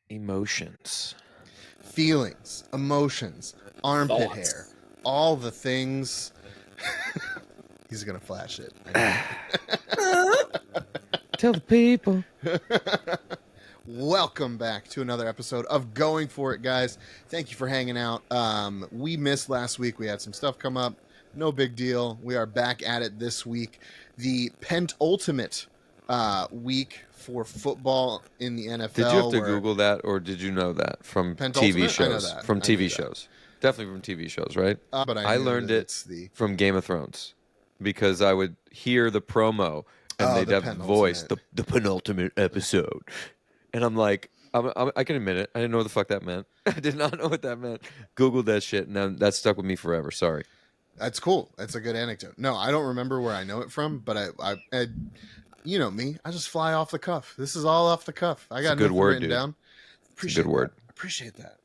Emotions. Feelings, emotions, armpit Thoughts. hair, all the things. He's going to flash it. Tell the people. Welcome back to another episode of Going For It, guys. Thank you for hanging out. We missed last week. We had some stuff come up. No big deal. We are back at it this week. The penultimate week for football in the NFL. Did you have to Google that, or did you know that from TV shows? I know that. From TV shows. Definitely from TV shows, right? But I learned it from Game of Thrones because I would hear the promo and they'd have voice, the penultimate episode. And I'm like, I can admit it. I didn't know what the fuck that meant. I did not know what that meant. Googled that shit, and that stuck with me forever. Sorry. That's cool. That's a good anecdote. No, I don't remember where I know it from, but I you know me. I just fly off the cuff. This is all off the cuff. I got nothing written down. Appreciate good word. Appreciate that.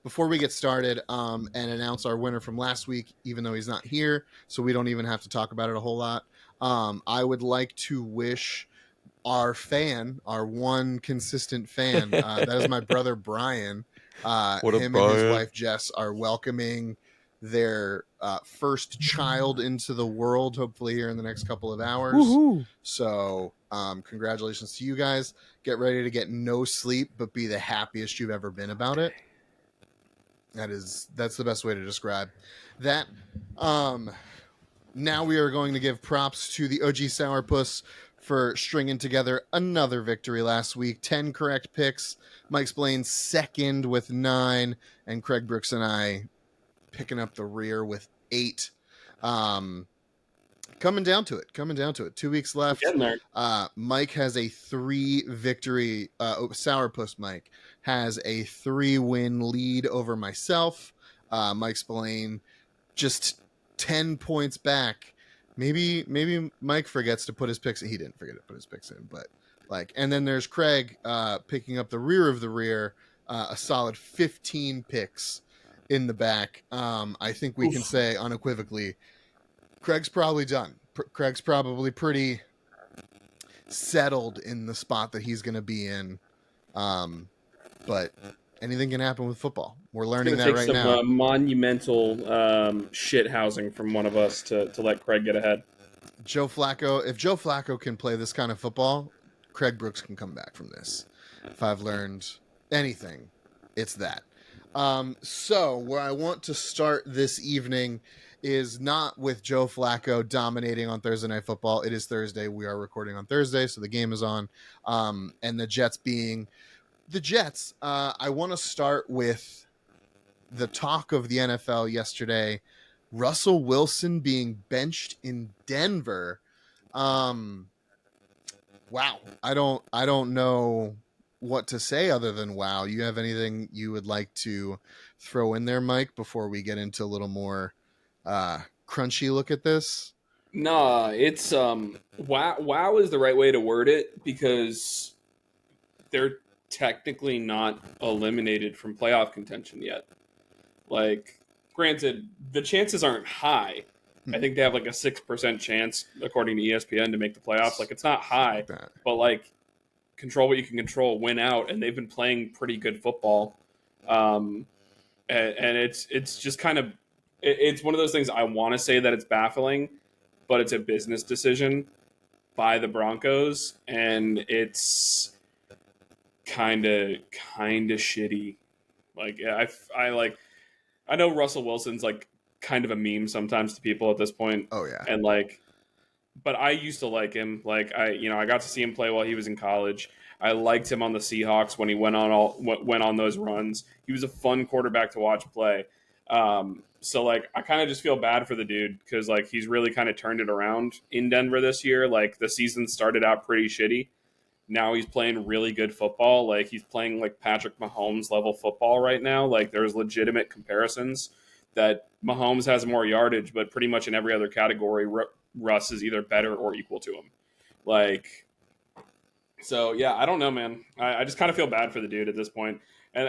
Before we get started, and announce our winner from last week, even though he's not here, so we don't even have to talk about it a whole lot. I would like to wish our fan, our one consistent fan, that is my brother Brian. Him and his wife Jess are welcoming their first child into the world, hopefully here in the next couple of hours. Woo-hoo. So congratulations to you guys. Get ready to get no sleep, but be the happiest you've ever been about it. That's the best way to describe that. Now we are going to give props to the OG Sourpuss for stringing together another victory last week. 10 correct picks. Mike Blaine second with 9, and Craig Brooks and I picking up the rear with 8. Coming down to it. 2 weeks left. Mike has a 3 victory. Sourpuss Mike has a 3-win lead over myself. Mike Spillane just 10 points back. Maybe Mike forgets to put his picks in. He didn't forget to put his picks in, but and then there's Craig picking up the rear of the rear, a solid 15 picks in the back. I think we can say unequivocally, Craig's probably done. Craig's probably pretty settled in the spot that he's going to be in. But anything can happen with football. We're learning that right now. Monumental shit housing from one of us to let Craig get ahead. If Joe Flacco can play this kind of football, Craig Brooks can come back from this. If I've learned anything, it's that. So where I want to start this evening is not with Joe Flacco dominating on Thursday Night Football. It is Thursday. We are recording on Thursday, so the game is on. And the Jets being the Jets. I want to start with the talk of the NFL yesterday. Russell Wilson being benched in Denver. Wow. I don't know what to say other than wow. You have anything you would like to throw in there, Mike, before we get into a little more crunchy look at this? Nah, it's wow is the right way to word it, because they're technically not eliminated from playoff contention yet. Like, granted, the chances aren't high. I think they have like a 6% chance, according to ESPN, to make the playoffs. Like, it's not high, but like, control what you can control, win out, and they've been playing pretty good football. And it's just kind of, it's one of those things. I want to say that it's baffling, but it's a business decision by the Broncos, and it's kind of shitty. Like, I know Russell Wilson's like kind of a meme sometimes to people at this point. Oh yeah. And like, but I used to like him. Like, I got to see him play while he was in college. I liked him on the Seahawks when he went on those runs. He was a fun quarterback to watch play. So like, I kind of just feel bad for the dude, because like, he's really kind of turned it around in Denver this year. Like, the season started out pretty shitty. Now he's playing really good football. Like, he's playing like Patrick Mahomes level football right now. Like, there's legitimate comparisons that Mahomes has more yardage, but pretty much in every other category, Russ is either better or equal to him. Like, so yeah, I don't know, man. I just kind of feel bad for the dude at this point. And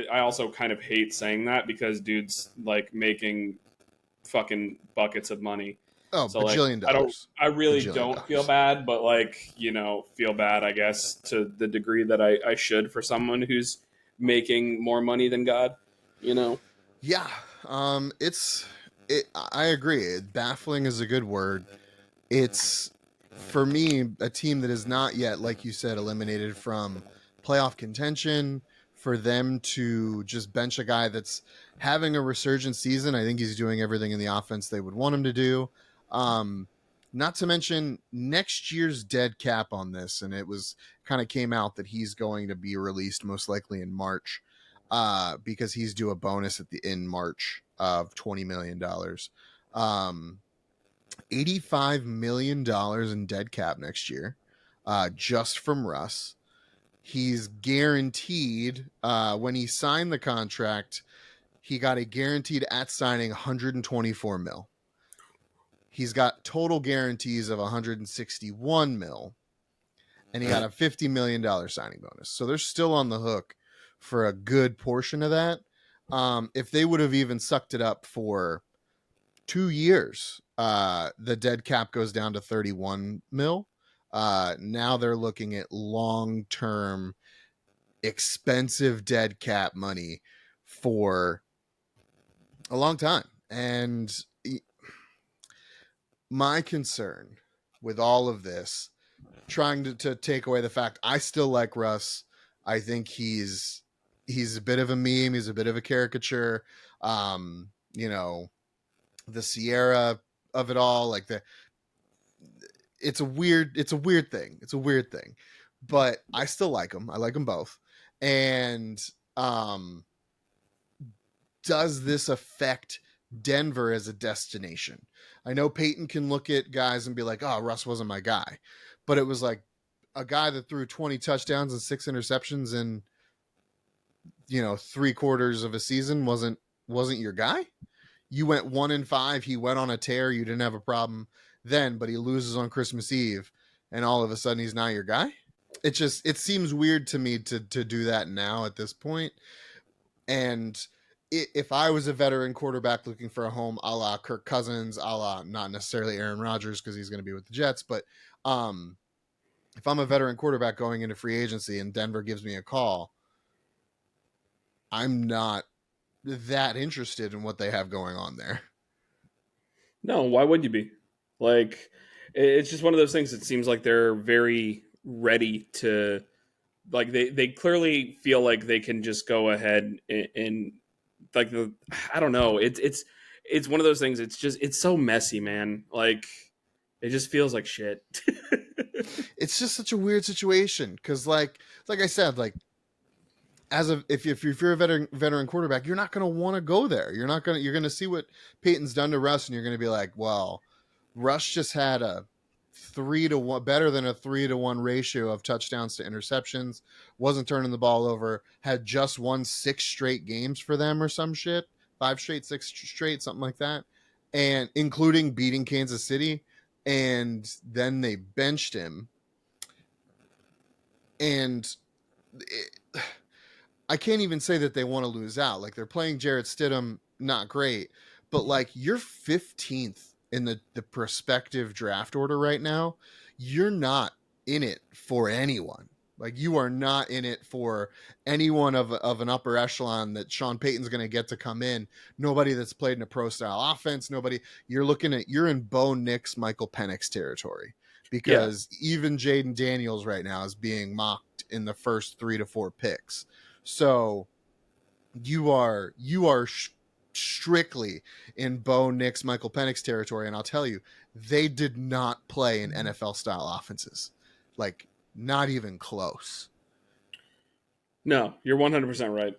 I also kind of hate saying that, because dude's like making fucking buckets of money. Oh, So like, bajillion dollars. I really Bajillion don't feel dollars. bad, but like, feel bad, I guess, to the degree that I should for someone who's making more money than God, Yeah. I agree. Baffling is a good word. It's, for me, a team that is not yet, like you said, eliminated from playoff contention. For them to just bench a guy that's having a resurgent season, I think he's doing everything in the offense they would want him to do. Not to mention next year's dead cap on this, and it was kind of came out that he's going to be released most likely in March, because he's due a bonus in March of $20 million. $85 million in dead cap next year, just from Russ. He's guaranteed, when he signed the contract, he got a guaranteed at signing 124 mil. He's got total guarantees of 161 mil, and he got a $50 million signing bonus. So they're still on the hook for a good portion of that. If they would have even sucked it up for 2 years, the dead cap goes down to 31 mil. Now they're looking at long-term expensive dead cap money for a long time. And my concern with all of this, trying to take away the fact I still like Russ. I think he's a bit of a meme. He's a bit of a caricature. The Sierra of it all, like it's a weird thing. It's a weird thing, but I still like them. I like them both. And does this affect Denver as a destination? I know Peyton can look at guys and be like, "Oh, Russ wasn't my guy," but it was like a guy that threw 20 touchdowns and 6 interceptions in 3/4 of a season wasn't your guy. You went 1-5. He went on a tear. You didn't have a problem then, but he loses on Christmas Eve, and all of a sudden he's not your guy. It seems weird to me to do that now at this point. And if I was a veteran quarterback looking for a home, a la Kirk Cousins, a la not necessarily Aaron Rodgers because he's going to be with the Jets, but if I'm a veteran quarterback going into free agency and Denver gives me a call, I'm not that interested in what they have going on there. No, why would you be? Like, it's just one of those things. It seems like they're very ready to, like, they clearly feel like they can just go ahead and like I don't know. It's one of those things. It's so messy, man. Like, it just feels like shit. It's just such a weird situation because, like I said, like, if you're a veteran quarterback, you're not going to want to go there. You're going to see what Peyton's done to Russ, and you're going to be like, well, Russ just had a 3-1, better than a 3-1 ratio of touchdowns to interceptions, wasn't turning the ball over, had just won 6 straight games for them or some shit, 5 straight, 6 straight, something like that, and including beating Kansas City, and then they benched him, and I can't even say that they want to lose out. Like, they're playing Jarrett Stidham, not great, but like, you're 15th in the prospective draft order right now. You're not in it for anyone. Like, you are not in it for anyone of an upper echelon that Sean Payton's going to get to come in. Nobody that's played in a pro style offense. Nobody. You're in Bo Nix, Michael Penix territory, because even Jaden Daniels right now is being mocked in the first 3 to 4 picks. So you are strictly in Bo Nix, Michael Penix territory, and I'll tell you, they did not play in NFL style offenses, like, not even close. No, you're 100% right.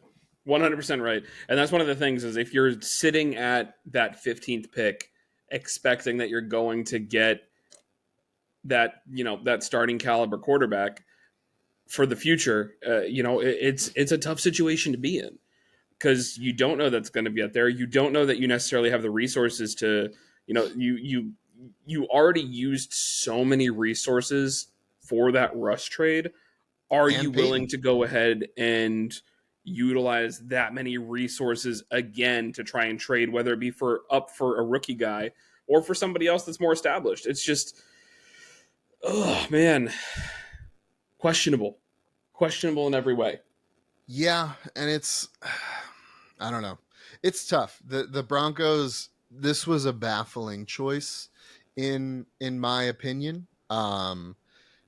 100% right. And that's one of the things is if you're sitting at that 15th pick expecting that you're going to get that, that starting caliber quarterback for the future, it's a tough situation to be in because you don't know that's going to be out there. You don't know that you necessarily have the resources to, you already used so many resources for that Russ trade. Are you willing to go ahead and utilize that many resources again to try and trade, whether it be for a rookie guy or for somebody else that's more established. It's just, oh man, questionable in every way. Yeah, and it's, I don't know. It's tough. The Broncos, this was a baffling choice in my opinion.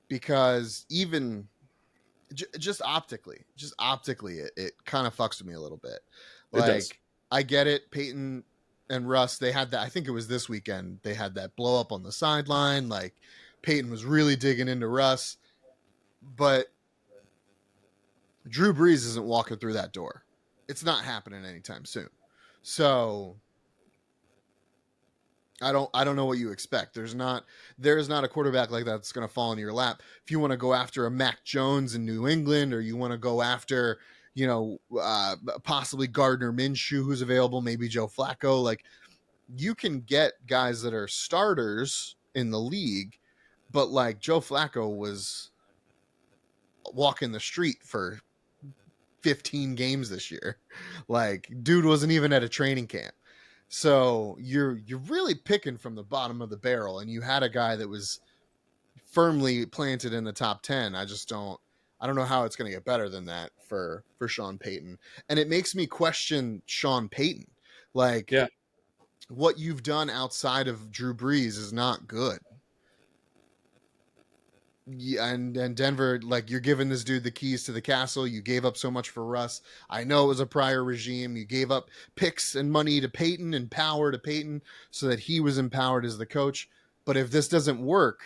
Because even just optically, it kind of fucks with me a little bit. It does. Like, I get it. Peyton and Russ, they had that. I think it was this weekend. They had that blow up on the sideline. Like, Peyton was really digging into Russ, but Drew Brees isn't walking through that door. It's not happening anytime soon. So I don't know what you expect. There is not a quarterback like that that's going to fall in your lap. If you want to go after a Mac Jones in New England, or you want to go after, possibly Gardner Minshew, who's available, maybe Joe Flacco, like, you can get guys that are starters in the league, but like Joe Flacco was walking the street for 15 games this year. Like, dude wasn't even at a training camp. So you're really picking from the bottom of the barrel, and you had a guy that was firmly planted in the top 10. I don't know how it's going to get better than that for Sean Payton. And it makes me question Sean Payton. Like, yeah, what you've done outside of Drew Brees is not good. Yeah, and Denver, like, you're giving this dude the keys to the castle. You gave up so much for Russ. I know it was a prior regime. You gave up picks and money to Peyton and power to Peyton so that he was empowered as the coach. But if this doesn't work,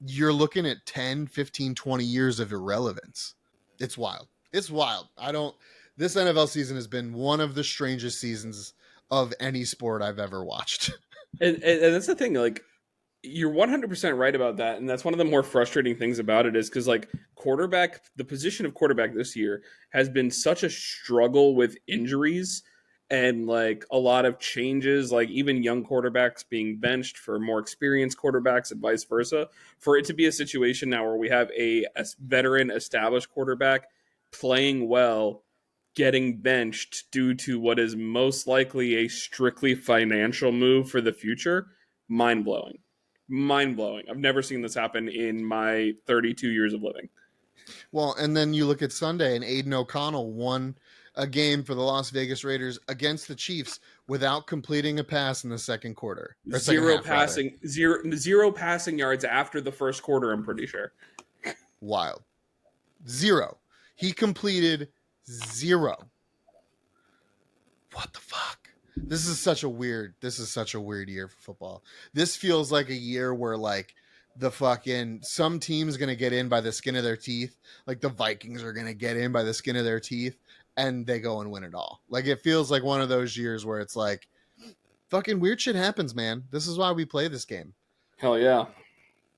you're looking at 10, 15, 20 years of irrelevance. It's wild. This NFL season has been one of the strangest seasons of any sport I've ever watched. And that's the thing, like, you're 100% right about that, and that's one of the more frustrating things about it, is because, like, the position of quarterback this year has been such a struggle with injuries and, like, a lot of changes, like even young quarterbacks being benched for more experienced quarterbacks and vice versa, for it to be a situation now where we have a veteran established quarterback playing well getting benched due to what is most likely a strictly financial move for the future. Mind-blowing. I've never seen this happen in my 32 years of living. Well, and then you look at Sunday, and Aiden O'Connell won a game for the Las Vegas Raiders against the Chiefs without completing a pass in the second quarter. Zero passing yards after the first quarter, I'm pretty sure. Wild. Zero. He completed 0. What the fuck? This is such a weird year for football. This feels like a year where, like, some team's going to get in by the skin of their teeth. Like, the Vikings are going to get in by the skin of their teeth, and they go and win it all. Like, it feels like one of those years where it's like, fucking weird shit happens, man. This is why we play this game. Hell yeah.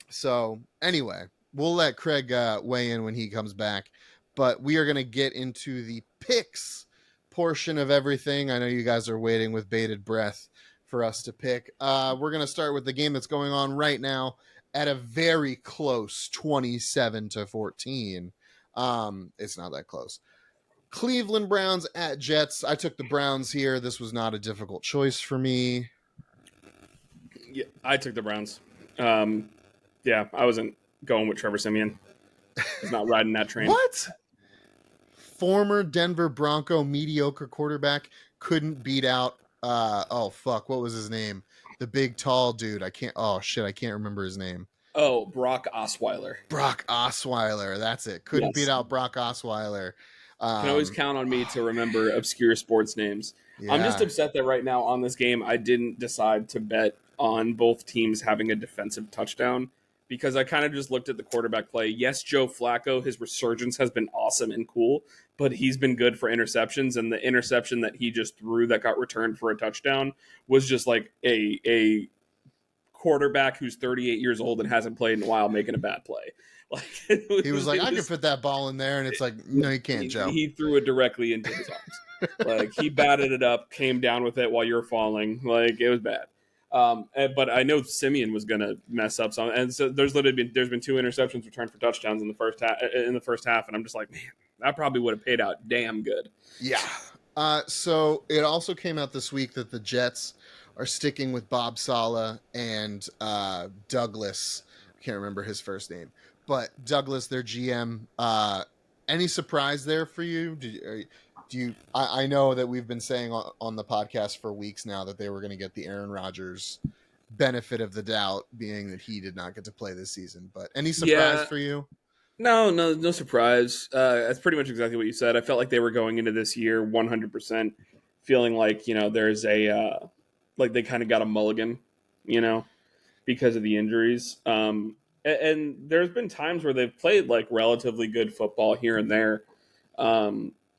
So anyway, we'll let Craig weigh in when he comes back, but we are going to get into the picks portion of everything. I know you guys are waiting with bated breath for us to pick. We're going to start with the game that's going on right now at a very close 27-14. It's not that close. Cleveland Browns at Jets. I took the Browns here. This was not a difficult choice for me. Yeah, I took the Browns. Yeah, I wasn't going with Trevor Siemian. I was not riding that train. What? Former Denver Bronco mediocre quarterback couldn't beat out what was his name? The big tall dude. I can't remember his name. Oh, Brock Osweiler. That's it. Couldn't beat out Brock Osweiler. Can always count on me to remember obscure sports names. Yeah. I'm just upset that right now on this game I didn't decide to bet on both teams having a defensive touchdown, because I kind of just looked at the quarterback play. Yes, Joe Flacco, his resurgence has been awesome and cool, but he's been good for interceptions, and the interception that he just threw that got returned for a touchdown was just like a quarterback who's 38 years old and hasn't played in a while making a bad play. Like, he was like, I can fit that ball in there, and it's like, no, you can't, Joe. He threw it directly into his arms. Like, he batted it up, came down with it while you were falling. Like, it was bad. But I know Siemian was going to mess up some, and so there's been 2 interceptions returned for touchdowns in the first half, and I'm just like, man, that probably would have paid out damn good. Yeah. So it also came out this week that the Jets are sticking with Bob Saleh and Douglas. I can't remember his first name, but Douglas, their GM. Any surprise there for you? I know that we've been saying on the podcast for weeks now that they were going to get the Aaron Rodgers benefit of the doubt, being that he did not get to play this season. But any surprise for you? No surprise. That's pretty much exactly what you said. I felt like they were going into this year 100% feeling like, there's like they kind of got a mulligan, because of the injuries. And there's been times where they've played like relatively good football here and there.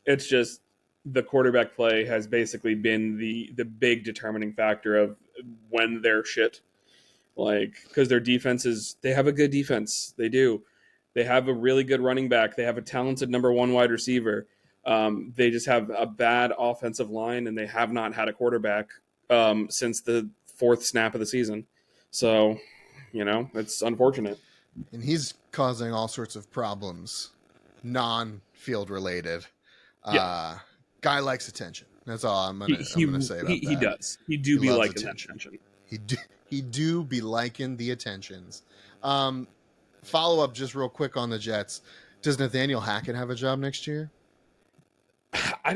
It's just the quarterback play has basically been the big determining factor of when they're shit. Like, because their defense they have a good defense. They do. They have a really good running back. They have a talented number one wide receiver. They just have a bad offensive line, and they have not had a quarterback since the fourth snap of the season. So, it's unfortunate. And he's causing all sorts of problems, non-field related. Yeah. Guy likes attention. That's all I'm gonna say about that. He does. He do be liking attention. He do be liking the attentions. Follow up just real quick on the Jets. Does Nathaniel Hackett have a job next year? I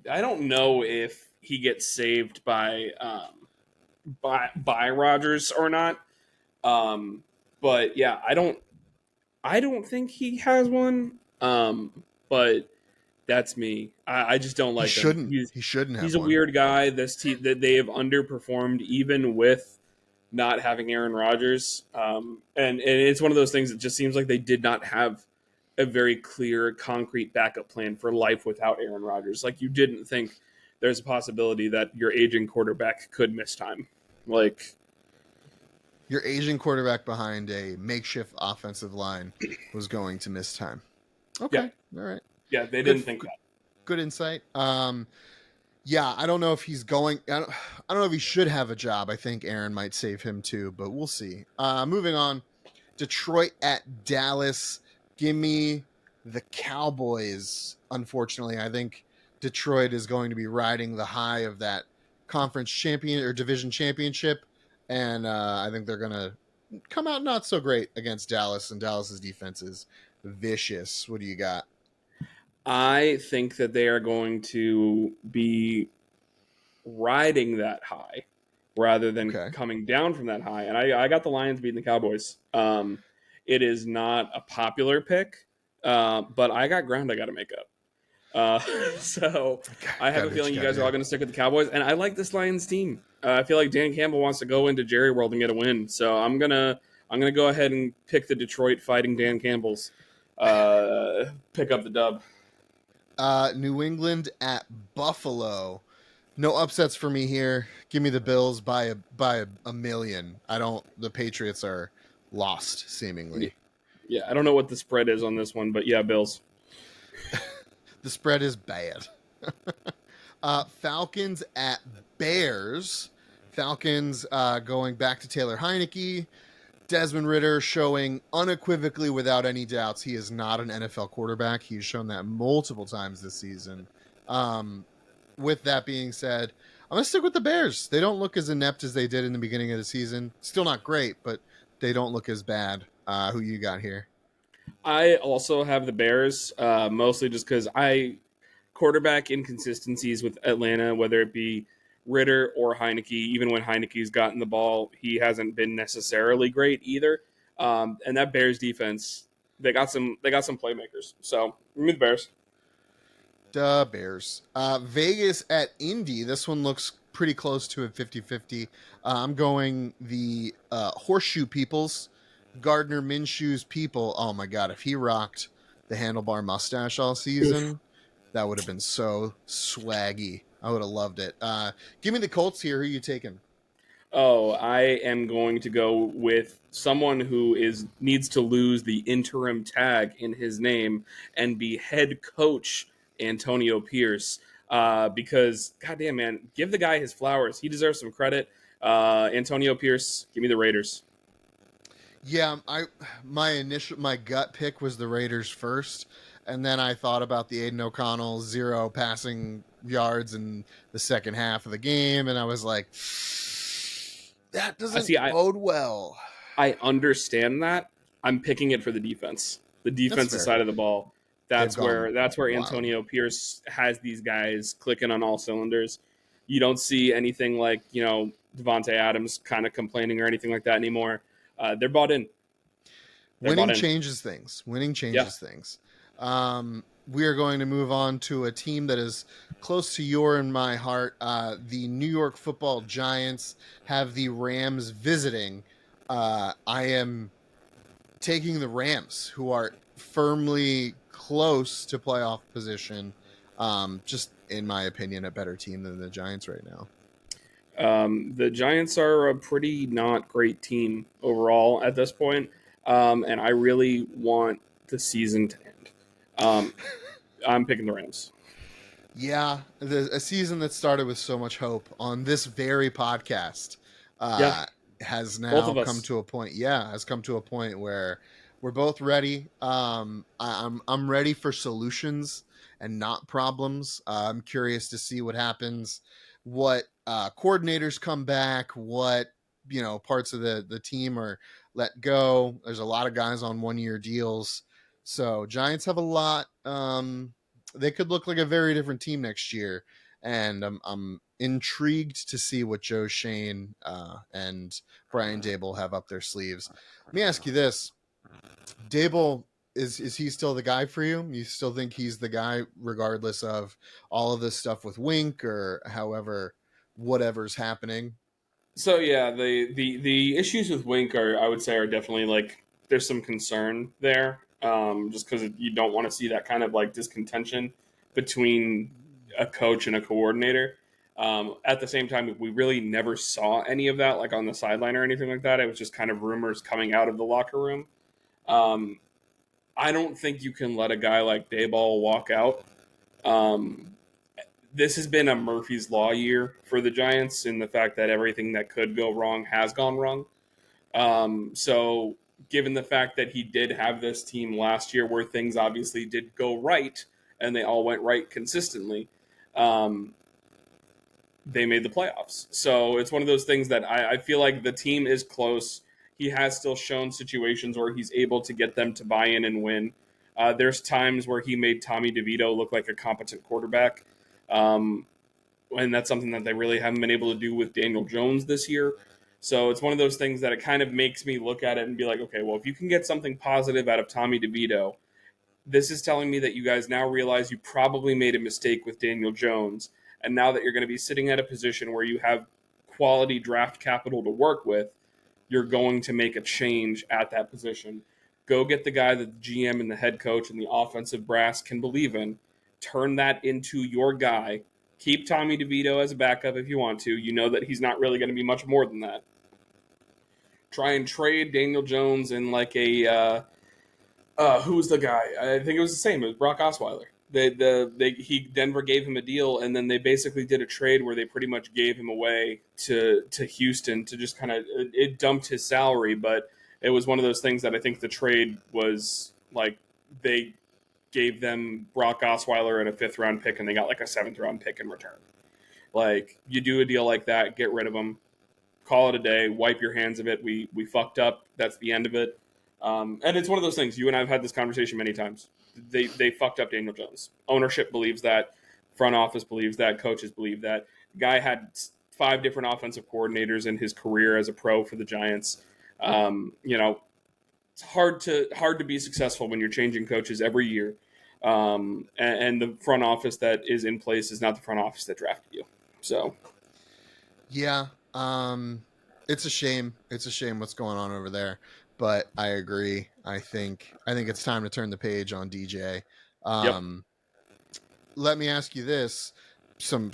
don't know if he gets saved by Rodgers or not. But yeah, I don't think he has one. But that's me. I just don't like him. He shouldn't have. He's a weird guy. This team that they have underperformed even with not having Aaron Rodgers. And it's one of those things that just seems like they did not have a very clear, concrete backup plan for life without Aaron Rodgers. Like, you didn't think there's a possibility that your aging quarterback could miss time. Like, your aging quarterback behind a makeshift offensive line was going to miss time. Okay. Yeah. All right. Yeah, they didn't think that. Good insight. Yeah, I don't know if he's going. I don't know if he should have a job. I think Aaron might save him too, but we'll see. Moving on, Detroit at Dallas. Give me the Cowboys. Unfortunately, I think Detroit is going to be riding the high of that conference champion or division championship, and I think they're going to come out not so great against Dallas, and Dallas's defense is vicious. What do you got? I think that they are going to be riding that high rather than coming down from that high. And I got the Lions beating the Cowboys. It is not a popular pick, but I got ground I got to make up. So I have a feeling you guys are all going to stick with the Cowboys. And I like this Lions team. I feel like Dan Campbell wants to go into Jerry World and get a win. So I'm gonna go ahead and pick the Detroit Fighting Dan Campbells. Pick up the dub. New England at Buffalo. No upsets for me here. Give me the Bills by a million. The Patriots are lost seemingly. Yeah, I don't know what the spread is on this one, but yeah, Bills. The spread is bad. Falcons at Bears. Falcons going back to Taylor Heineke. Desmond Ridder showing unequivocally without any doubts he is not an NFL quarterback. He's shown that multiple times this season. With that being said, I'm going to stick with the Bears. They don't look as inept as they did in the beginning of the season. Still not great, but they don't look as bad. Who you got here? I also have the Bears, mostly just because quarterback inconsistencies with Atlanta, whether it be Ridder or Heineke. Even when Heineke's gotten the ball, he hasn't been necessarily great either. And that Bears defense, they got some playmakers. So give me the Bears. The Bears. Vegas at Indy. This one looks pretty close to a 50-50. I'm going the Horseshoe Peoples. Gardner Minshew's people. Oh my God, if he rocked the handlebar mustache all season, that would have been so swaggy. I would have loved it. Give me the Colts here. Who are you taking? Oh, I am going to go with someone who needs to lose the interim tag in his name and be head coach Antonio Pierce. Because, goddamn, man, give the guy his flowers. He deserves some credit. Antonio Pierce, give me the Raiders. Yeah, my gut pick was the Raiders first, and then I thought about the Aiden O'Connell 0 passing yards in the second half of the game, and I was like, That doesn't I bode well. I understand that. I'm picking it for the defense. The defensive side of the ball. They've That's gone where wild. Antonio Pierce has these guys clicking on all cylinders. You don't see anything like, Devontae Adams kind of complaining or anything like that anymore. They're bought in. Winning changes things. Yeah. We are going to move on to a team that is close to your and my heart. The New York Football Giants have the Rams visiting. I am taking the Rams, who are firmly close to playoff position. Just in my opinion, a better team than the Giants right now. The Giants are a pretty not great team overall at this point, and I really want the season to end. I'm picking the Rams. Yeah, a season that started with so much hope on this very podcast has now come to a point. Yeah, has come to a point where we're both ready. I'm ready for solutions and not problems. I'm curious to see what happens, what coordinators come back, what parts of the team are let go. There's a lot of guys on 1-year deals, so Giants have a lot. They could look like a very different team next year, and I'm intrigued to see what Joe Shane and Brian Dable have up their sleeves. Let me ask you this: Dable, is he still the guy for you? You still think he's the guy, regardless of all of this stuff with Wink or whatever's happening? So yeah, the issues with Wink I would say are definitely like there's some concern there, just because you don't want to see that kind of like discontention between a coach and a coordinator. At the same time, we really never saw any of that like on the sideline or anything like that. It was just kind of rumors coming out of the locker room. I don't think you can let a guy like Dayball walk out. This has been a Murphy's Law year for the Giants in the fact that everything that could go wrong has gone wrong. So given the fact that he did have this team last year where things obviously did go right and they all went right consistently, they made the playoffs. So it's one of those things that I feel like the team is close. He has still shown situations where he's able to get them to buy in and win. There's times where he made Tommy DeVito look like a competent quarterback. And that's something that they really haven't been able to do with Daniel Jones this year. So it's one of those things that it kind of makes me look at it and be like, okay, well, if you can get something positive out of Tommy DeVito, this is telling me that you guys now realize you probably made a mistake with Daniel Jones. And now that you're going to be sitting at a position where you have quality draft capital to work with, you're going to make a change at that position. Go get the guy that the GM and the head coach and the offensive brass can believe in. Turn that into your guy. Keep Tommy DeVito as a backup if you want to. You know that he's not really going to be much more than that. Try and trade Daniel Jones in like a who's the guy? I think it was the same. It was Brock Osweiler. Denver gave him a deal, and then they basically did a trade where they pretty much gave him away to Houston to just kind of it dumped his salary, but it was one of those things that I think the trade was like they gave them Brock Osweiler and a 5th round pick, and they got like a 7th round pick in return. Like you do a deal like that, get rid of him, call it a day, wipe your hands of it. We fucked up. That's the end of it. And it's one of those things. You and I have had this conversation many times. They fucked up Daniel Jones. Ownership believes that. Front office believes that. Coaches believe that. The guy had 5 different offensive coordinators in his career as a pro for the Giants. It's hard to be successful when you're changing coaches every year. And the front office that is in place is not the front office that drafted you. So, yeah, it's a shame. It's a shame what's going on over there. But I agree. I think it's time to turn the page on DJ. yep. Let me ask you this: some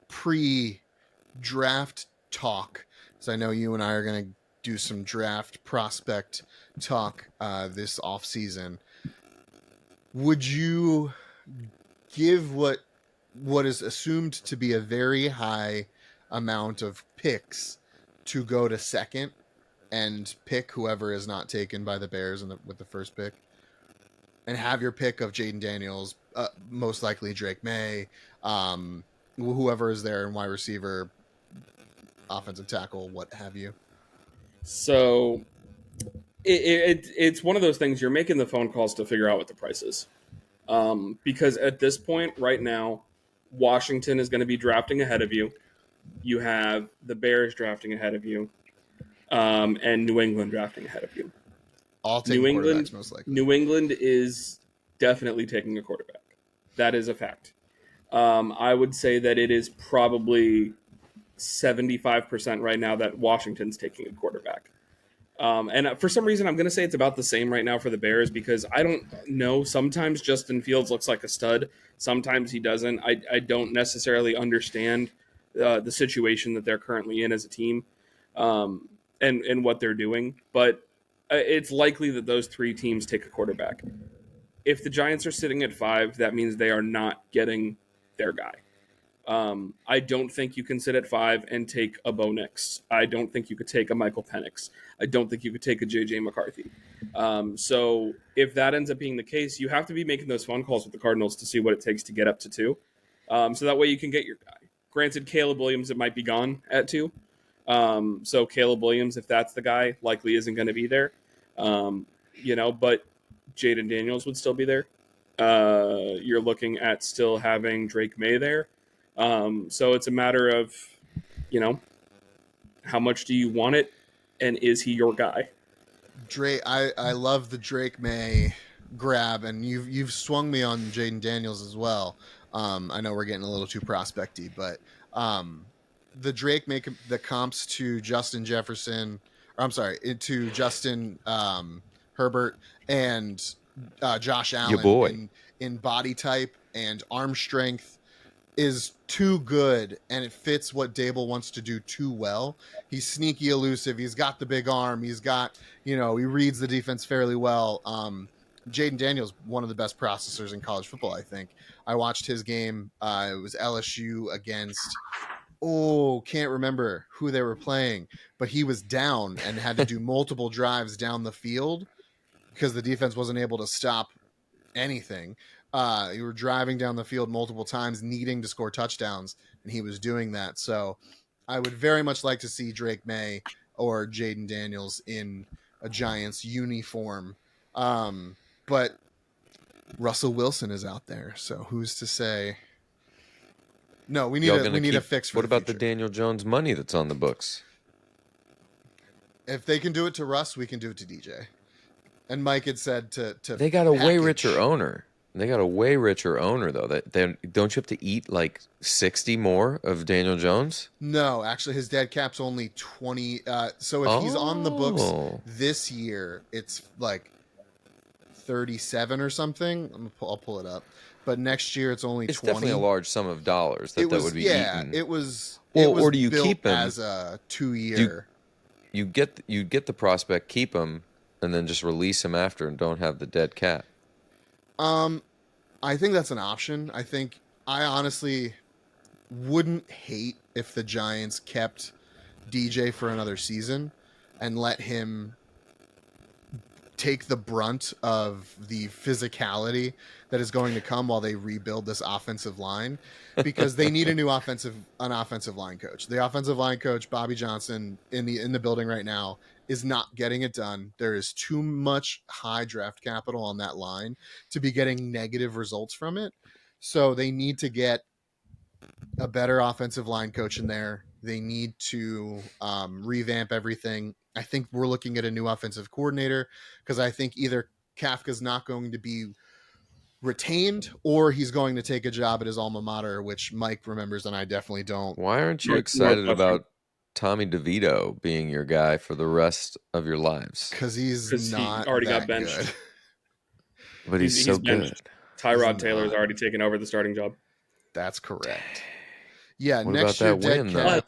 pre-draft talk, because I know you and I are going to do some draft prospect talk this off season. Would you give what is assumed to be a very high amount of picks to go to second and pick whoever is not taken by the Bears with the first pick, and have your pick of Jaden Daniels, most likely Drake May, whoever is there in wide receiver, offensive tackle, what have you. So it's one of those things. You're making the phone calls to figure out what the price is, because at this point right now, Washington is going to be drafting ahead of you. You have the Bears drafting ahead of you, and New England drafting ahead of you. All taking quarterbacks, most likely. New England is definitely taking a quarterback. That is a fact. I would say that it is probably 75% right now that Washington's taking a quarterback. And for some reason, I'm going to say it's about the same right now for the Bears because I don't know. Sometimes Justin Fields looks like a stud. Sometimes he doesn't. I don't necessarily understand the situation that they're currently in as a team and what they're doing. But it's likely that those three teams take a quarterback. If the Giants are sitting at 5, that means they are not getting their guy. I don't think you can sit at 5 and take a Bo Nix. I don't think you could take a Michael Penix. I don't think you could take a J.J. McCarthy. So if that ends up being the case, you have to be making those phone calls with the Cardinals to see what it takes to get up to 2. So that way you can get your guy. Granted, Caleb Williams, it might be gone at 2. So Caleb Williams, if that's the guy, likely isn't going to be there. But Jaden Daniels would still be there. You're looking at still having Drake May there. So it's a matter of, how much do you want it, and is he your guy? Drake, I love the Drake May grab, and you've swung me on Jaden Daniels as well. I know we're getting a little too prospecty, but the Drake May the comps to Justin Jefferson, to Justin Herbert and Josh Allen in body type and arm strength is too good, and it fits what Dable wants to do too well. He's sneaky elusive. He's got the big arm. He's got, he reads the defense fairly well. Jaden Daniels, one of the best processors in college football, I think. I watched his game. It was LSU against, can't remember who they were playing, but he was down and had to do multiple drives down the field because the defense wasn't able to stop anything. You were driving down the field multiple times, needing to score touchdowns, and he was doing that. So I would very much like to see Drake May or Jaden Daniels in a Giants uniform. But Russell Wilson is out there, so who's to say? No, we need a fix for what about future. the Daniel Jones money that's on the books? If they can do it to Russ, we can do it to DJ. And Mike had said to they got a way richer owner. They got a way richer owner, though. Don't you have to eat like 60 more of Daniel Jones? No, actually, his dead cap's only 20. So if he's on the books this year, it's like 37 or something. I'll pull it up. But next year, it's only 20. It's definitely a large sum of dollars that would be eaten. It was. Or do you keep him as a 2-year? You get the prospect, keep him, and then just release him after, and don't have the dead cap. I think that's an option. I honestly wouldn't hate if the Giants kept DJ for another season and let him take the brunt of the physicality that is going to come while they rebuild this offensive line, because they need an offensive line coach. The offensive line coach, Bobby Johnson, in the building right now, is not getting it done. There is too much high draft capital on that line to be getting negative results from it. So they need to get a better offensive line coach in there. They need to revamp everything. I think we're looking at a new offensive coordinator, because I think either Kafka's not going to be retained or he's going to take a job at his alma mater, which Mike remembers and I definitely don't. Why aren't you excited about Tommy DeVito being your guy for the rest of your lives? Because he already got benched. Good. But he's so good. Tyrod Taylor's already taken over the starting job. That's correct. Yeah, what next about year, that win, though?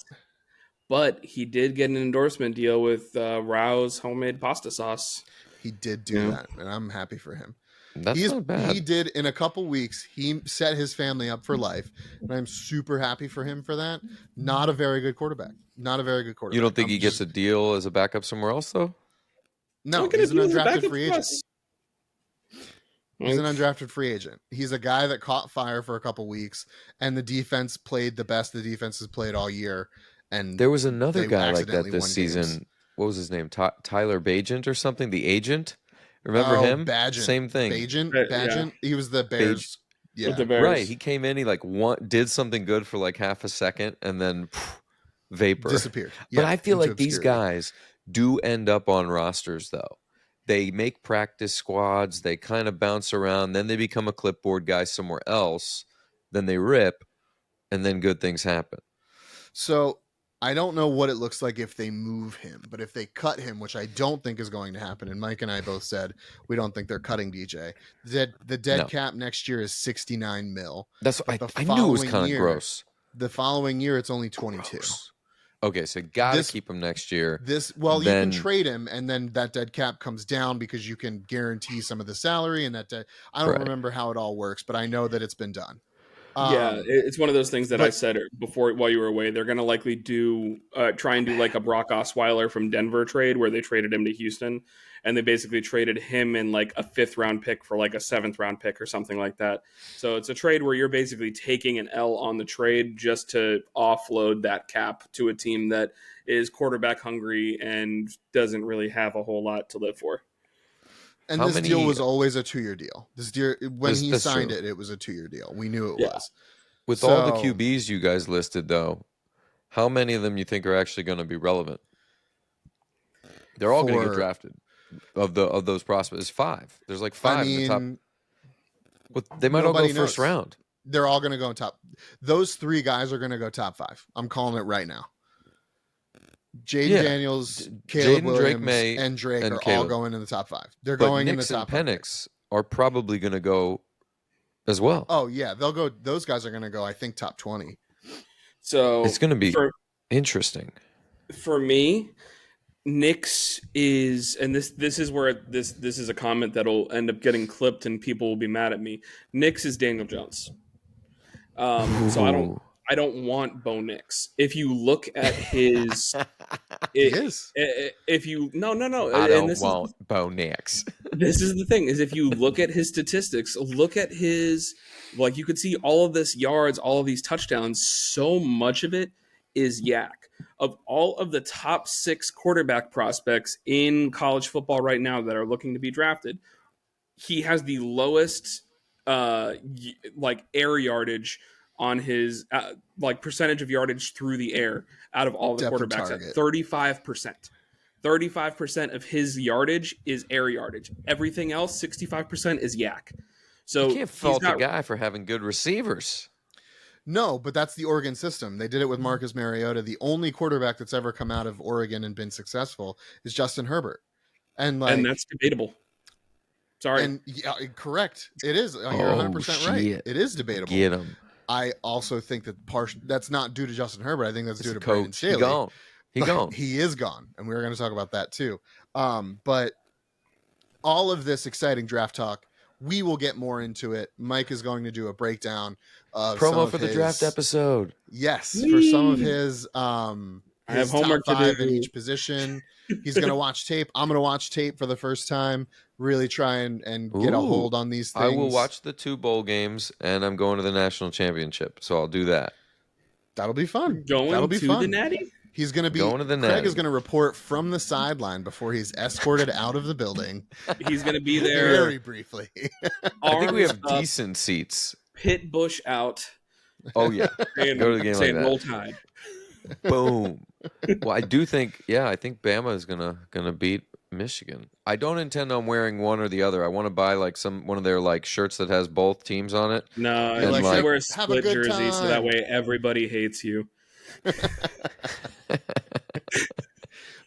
But he did get an endorsement deal with Rao's homemade pasta sauce. He did do that, and I'm happy for him. That's not bad. He did, in a couple weeks, he set his family up for life, and I'm super happy for him for that. Not a very good quarterback. You don't think he gets a deal as a backup somewhere else, though? No, he's an undrafted free agent. He's an undrafted free agent. He's a guy that caught fire for a couple weeks, and the defense played the best the defense has played all year, and There was another they guy like that accidentally this won season. games. What was his name? Tyler Bagent or something? The agent? Remember Oh, him? Bagent. Same thing. Yeah. He was the Bears. With the Yeah. Bears. Right. He came in, he like did something good for like half a second and then vapor. Disappeared. But Yeah, I feel into like these obscurity. guys do end up on rosters though. They make practice squads, they kind of bounce around, then they become a clipboard guy somewhere else, then they rip, and then good things happen. So I don't know what it looks like if they move him, but if they cut him, which I don't think is going to happen, and Mike and I both said we don't think they're cutting DJ. The dead cap next year is 69 mil. That's I knew it was kind of gross. The following year, it's only 22. Gross. Okay, so gotta keep him next year. You can trade him, and then that dead cap comes down because you can guarantee some of the salary, and I don't remember how it all works, but I know that it's been done. Yeah, it's one of those things that I said before while you were away. They're going to likely try and do like a Brock Osweiler from Denver trade where they traded him to Houston, and they basically traded him in like a 5th round pick for like a 7th round pick or something like that. So it's a trade where you're basically taking an L on the trade just to offload that cap to a team that is quarterback hungry and doesn't really have a whole lot to live for. And this deal was always a 2-year deal. When he signed it, it was a 2-year deal. We knew it was. With all the QBs you guys listed, though, how many of them you think are actually going to be relevant? They're all going to get drafted. Of those prospects, there's 5. There's like 5 in the top. Well, they might all go first round. They're all going to go top. Those 3 guys are going to go top 5. I'm calling it right now. Jaden Daniels, Caleb Williams, and Drake are all going in the top 5. They're going in the top 5. Penix are probably going to go as well. Oh yeah, they'll go. Those guys are going to go, I think, top 20. So it's going to be interesting. For me, Knicks is, and this is where this is a comment that'll end up getting clipped and people will be mad at me. Knicks is Daniel Jones. So I don't want Bo Nix. If you look at his, if you no, I don't want Bo Nix. This is the thing: is if you look at his statistics, look at his, like you could see all of this yards, all of these touchdowns. So much of it is yak. Of all of the top 6 quarterback prospects in college football right now that are looking to be drafted, he has the lowest like air yardage on his percentage of yardage through the air out of all the quarterbacks at 35%. 35% of his yardage is air yardage. Everything else, 65% is yak. So you can't fault the guy for having good receivers. No, but that's the Oregon system. They did it with Marcus Mariota. The only quarterback that's ever come out of Oregon and been successful is Justin Herbert. And that's debatable. Sorry. And correct. It is. You're 100% right. It is debatable. Get him. I also think that that's not due to Justin Herbert. I think that's due to Brandon Staley. He gone. He is gone, and we were going to talk about that too. But all of this exciting draft talk, we will get more into it. Mike is going to do a breakdown of promo for the draft episode. Yes, for some of his I have homework top 5 to do in each position. He's going to watch tape. I'm going to watch tape for the first time. Really try and get a hold on these things. I will watch the 2 bowl games, and I'm going to the national championship, so I'll do that. That'll be fun. That'll be fun. The Natty? He's going to be going to the Craig is going to report from the sideline before he's escorted out of the building. He's going to be there very briefly. I think we have decent seats. Pit Bush out. Oh yeah, go to the game like that. Roll Tide. Boom. Well, I think Bama is gonna beat Michigan. I don't intend on wearing one or the other. I want to buy like one of their like shirts that has both teams on it. No, I like to wear a split jersey so that way everybody hates you.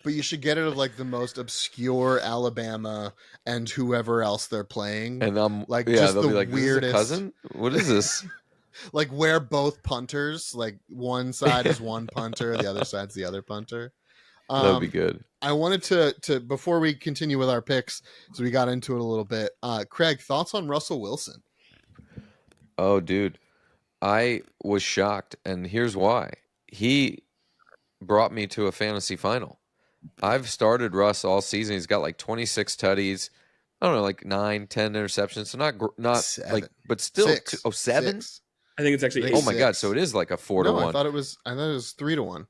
But you should get it of like the most obscure Alabama and whoever else they're playing. And I'm like, just the like, weirdest cousin. What is this? Like wear both punters. Like one side is one punter, the other side's the other punter. That'd be good. I wanted to before we continue with our picks, so we got into it a little bit. Craig, thoughts on Russell Wilson? Oh, dude, I was shocked, and here's why. He brought me to a fantasy final. I've started Russ all season. He's got like 26 tutties. I don't know, like 9, 10 interceptions. So not 7. like, but still 6. 7. 6. I think it's actually 8. Oh my god! So it is like a 4-1. I thought it was 3-1.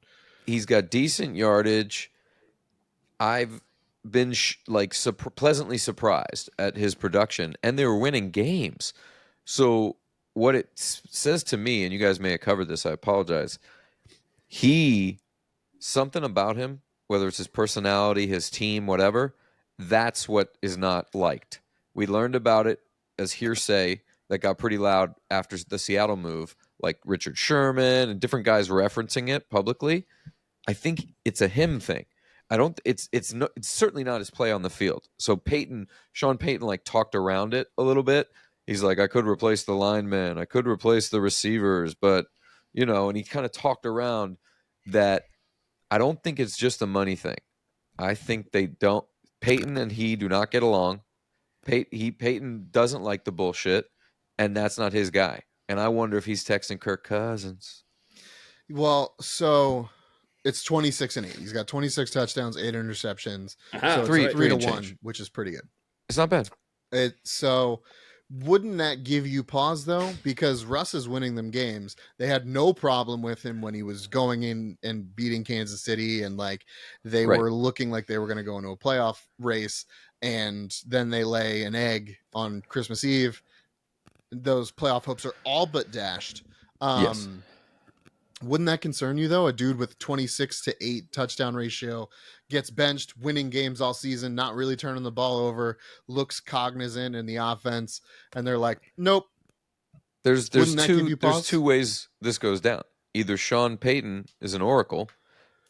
He's got decent yardage. I've been pleasantly surprised at his production, and they were winning games. So what it says to me, and you guys may have covered this, I apologize. Something about him, whether it's his personality, his team, whatever, that's what is not liked. We learned about it as hearsay that got pretty loud after the Seattle move, like Richard Sherman and different guys referencing it publicly. I think it's a him thing. I don't. It's certainly not his play on the field. So Sean Payton, like talked around it a little bit. He's like, I could replace the linemen, I could replace the receivers, but and he kind of talked around that. I don't think it's just a money thing. I think they don't. Peyton and he do not get along. Peyton doesn't like the bullshit, and that's not his guy. And I wonder if he's texting Kirk Cousins. Well, so it's 26-8. He's got 26 touchdowns, 8 interceptions. So three to change. 1, which is pretty good. It's not bad. So wouldn't that give you pause though? Because Russ is winning them games. They had no problem with him when he was going in and beating Kansas City, and like they were looking like they were going to go into a playoff race, and then they lay an egg on Christmas Eve. Those playoff hopes are all but dashed. Yes. Wouldn't that concern you though? A dude with 26-8 touchdown ratio gets benched, winning games all season, not really turning the ball over, looks cognizant in the offense, and they're like, nope. There's two ways this goes down. Either Sean Payton is an oracle,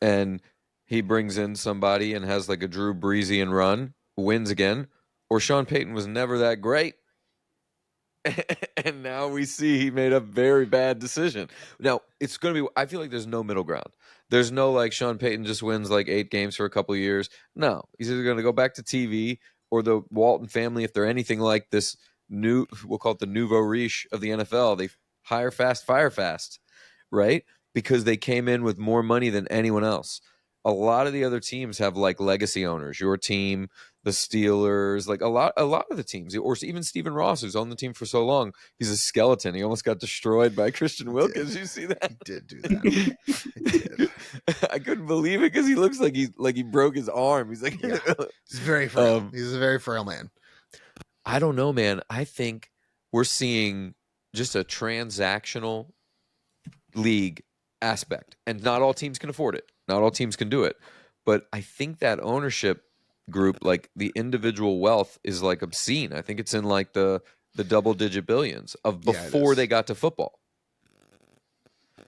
and he brings in somebody and has like a Drew Breesian run, wins again, or Sean Payton was never that great. And now we see he made a very bad decision. Now, it's going to be, I feel like there's no middle ground. There's no like Sean Payton just wins like 8 games for a couple of years. No, he's either going to go back to TV, or the Walton family, if they're anything like this we'll call it the nouveau riche of the NFL, they hire fast, fire fast, right? Because they came in with more money than anyone else. A lot of the other teams have like legacy owners. Your team, the Steelers, like a lot of the teams, or even Stephen Ross, who's on the team for so long, he's a skeleton. He almost got destroyed by Christian Wilkins. You see that? He did do that. He did. I couldn't believe it because he looks like he broke his arm. He's like, he's very frail. He's a very frail man. I don't know, man. I think we're seeing just a transactional league aspect, and not all teams can afford it. Not all teams can do it. But I think that ownership group, like the individual wealth, is like obscene. I think it's in like the double-digit billions of before they got to football.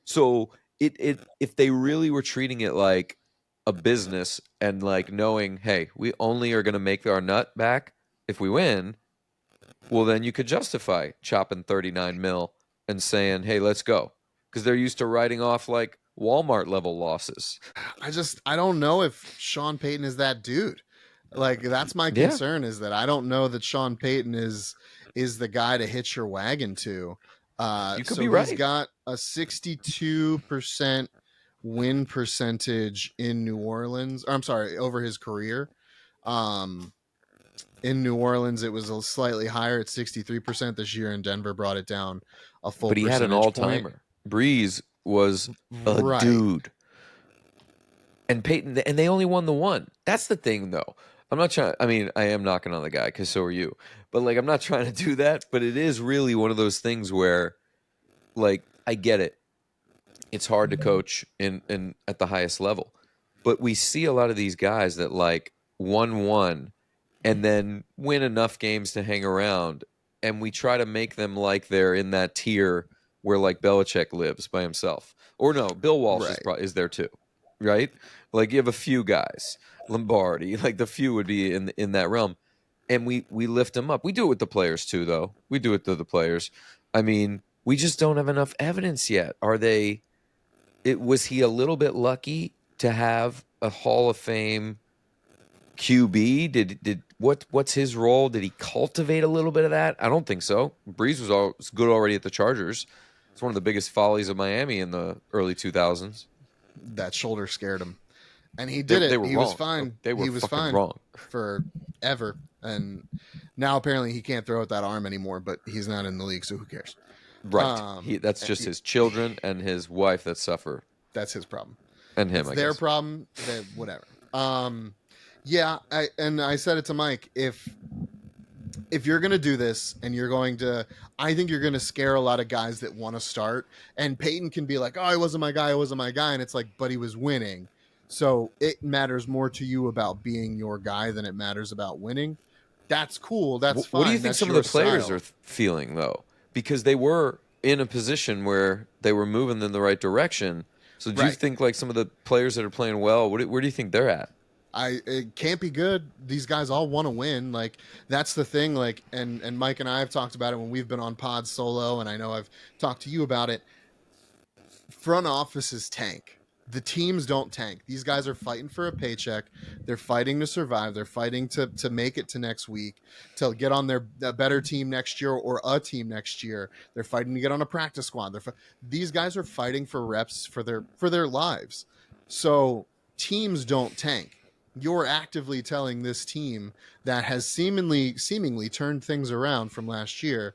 So if they really were treating it like a business and like knowing, hey, we only are going to make our nut back if we win, well, then you could justify chopping 39 mil and saying, hey, let's go. Because they're used to writing off like Walmart level losses. I don't know if Sean Payton is that dude. Like, that's my concern, is that I don't know that Sean Payton is the guy to hitch your wagon to. You could be right. He's got a 62% win percentage in New Orleans. Or, I'm sorry, over his career. In New Orleans, it was slightly higher at 63%. This year in Denver brought it down a full. But he had an all-timer. Breeze was a dude. And Peyton, and they only won the one. That's the thing, though. I'm not trying. I mean, I am knocking on the guy because so are you. But like, I'm not trying to do that. But it is really one of those things where, like, I get it. It's hard to coach in at the highest level, but we see a lot of these guys that like won and then win enough games to hang around, and we try to make them like they're in that tier where like Belichick lives by himself, or no, Bill Walsh is there too, right? Like you have a few guys, Lombardi, like the few would be in that realm, and we lift them up. We do it with the players too, though. We do it to the players. I mean, we just don't have enough evidence yet. Was he a little bit lucky to have a Hall of Fame QB? What's his role? Did he cultivate a little bit of that? I don't think so. Breeze was good already at the Chargers. It's one of the biggest follies of Miami in the early 2000s. That shoulder scared him, and he did it. He was fine. He was fine wrong forever, and now apparently he can't throw at that arm anymore. But he's not in the league, so who cares? Right. That's just his children and his wife that suffer. That's his problem. And him, it's I their guess. problem. Whatever. Yeah, I said it to Mike. If you're going to do this and you're going to, I think you're going to scare a lot of guys that want to start. And Peyton can be like, oh, he wasn't my guy. And it's like, but he was winning. So it matters more to you about being your guy than it matters about winning. That's cool. That's fine. What do you think That's some of your the players style. are feeling, though? Because they were in a position where they were moving in the right direction. So do you think like some of the players that are playing well, where do you think they're at? It can't be good. These guys all want to win. Like, that's the thing. Like, and Mike and I have talked about it when we've been on pod solo, and I know I've talked to you about it. Front offices tank. The teams don't tank. These guys are fighting for a paycheck. They're fighting to survive. They're fighting to make it to next week, to get on a better team next year or a team next year. They're fighting to get on a practice squad. These guys are fighting for reps for their lives. So teams don't tank. You're actively telling this team that has seemingly turned things around from last year,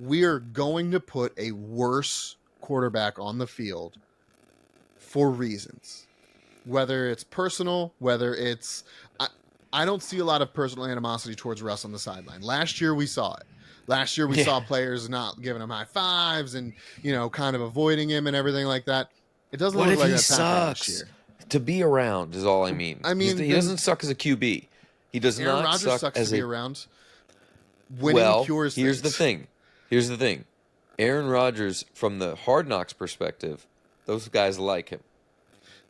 we're going to put a worse quarterback on the field for reasons. Whether it's personal, whether it's... I don't see a lot of personal animosity towards Russ on the sideline. Last year we saw it. Last year we saw players not giving him high fives and, kind of avoiding him and everything like that. It doesn't look like that's happening last year. To be around is all I mean. He doesn't suck as a QB. He does Aaron not Rodgers suck sucks as to be around. Winning cures here's things. Here's the thing. Aaron Rodgers, from the Hard Knocks perspective, those guys like him.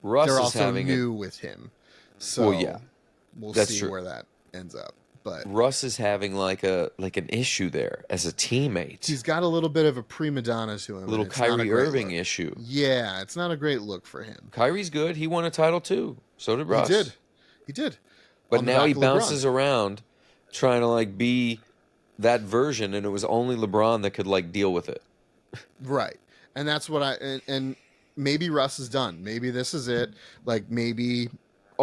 Russ They're is also having new with him. So we'll see where that ends up. But Russ is having like an issue there as a teammate. He's got a little bit of a prima donna to him. A little Kyrie Irving issue. Yeah, it's not a great look for him. Kyrie's good. He won a title too. So did Russ. He did. But now he bounces around trying to like be that version, and it was only LeBron that could like deal with it. Right. And that's what and maybe Russ is done. Maybe this is it. Like maybe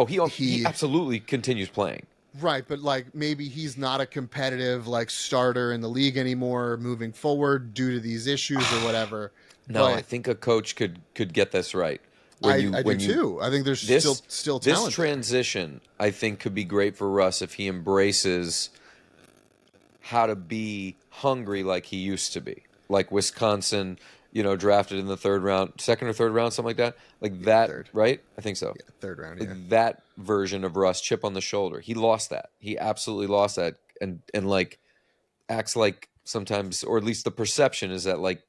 he absolutely continues playing. Right, but like maybe he's not a competitive like starter in the league anymore moving forward due to these issues or whatever. No, I think a coach could get this right. I do too. I think there's still talent. This transition, I think, could be great for Russ if he embraces how to be hungry like he used to be. Like Wisconsin, drafted in the second or third round, something like that. Like that, right? I think so. Yeah, third round, like that version of Russ, chip on the shoulder. He lost that. He absolutely lost that, and like acts like sometimes, or at least the perception is that like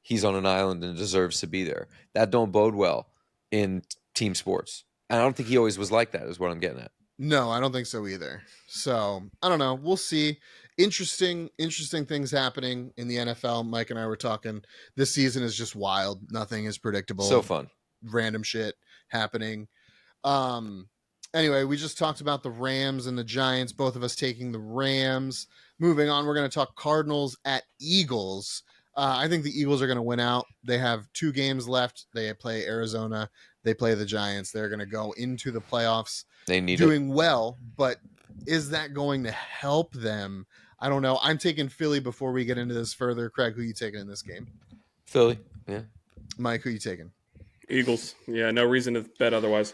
he's on an island and deserves to be there. That don't bode well in team sports. And I don't think he always was like that, is what I'm getting at. No, I don't think so either. So I don't know. We'll see. Interesting things happening in the NFL. Mike and I were talking. This season is just wild. Nothing is predictable. So fun. Random shit happening. Anyway, we just talked about the Rams and the Giants. Both of us taking the Rams. Moving on, we're going to talk Cardinals at Eagles. I think the Eagles are going to win out. They have 2 games left. They play Arizona. They play the Giants. They're going to go into the playoffs. They need doing well, but is that going to help them? I don't know. I'm taking Philly before we get into this further. Craig, who are you taking in this game? Philly, yeah. Mike, who are you taking? Eagles. Yeah, no reason to bet otherwise.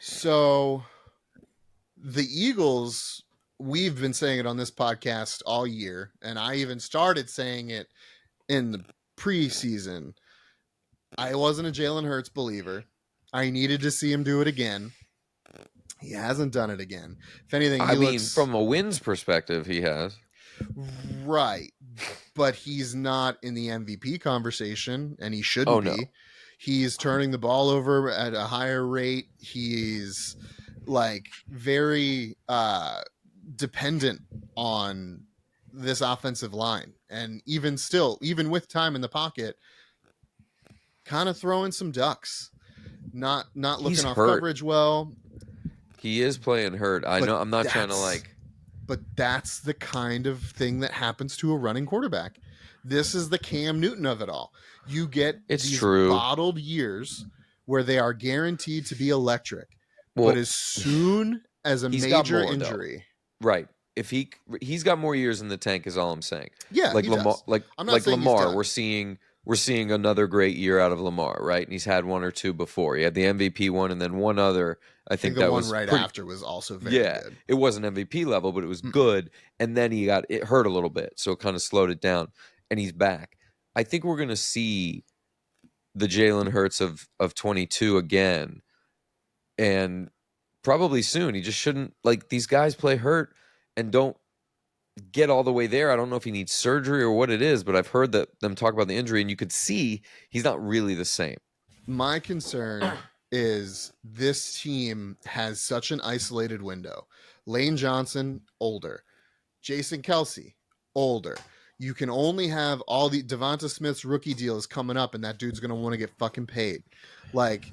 So the Eagles, we've been saying it on this podcast all year, and I even started saying it in the preseason. I wasn't a Jalen Hurts believer. I needed to see him do it again. He hasn't done it again. If anything, from a wins perspective, he has. Right. But he's not in the MVP conversation, and he shouldn't be. No. He's turning the ball over at a higher rate. He's like very dependent on this offensive line. And even with time in the pocket, kind of throwing some ducks. Not looking off coverage well. He is playing hurt. I know. I'm not trying to like. But that's the kind of thing that happens to a running quarterback. This is the Cam Newton of it all. You get these bottled years where they are guaranteed to be electric. Well, but as soon as a major injury, right? If he's got more years in the tank, is all I'm saying. Yeah, like Lamar, does. like Lamar, we're seeing we're seeing another great year out of Lamar, right? And he's had one or two before. He had the MVP one and then one other. I think the that one was right pretty, after was also very good. it wasn't MVP level, but it was good. And then it hurt a little bit, so it kind of slowed it down. And he's back. I think we're going to see the Jalen Hurts of 22 again, and probably soon. He just shouldn't, like, these guys play hurt and don't get all the way there. I don't know if he needs surgery or what it is, but I've heard them talk about the injury, and you could see he's not really the same. My concern is this team has such an isolated window. Lane Johnson, older. Jason Kelsey, older. You can only have all the Devonta Smith's rookie deal is coming up, and that dude's going to want to get fucking paid. Like,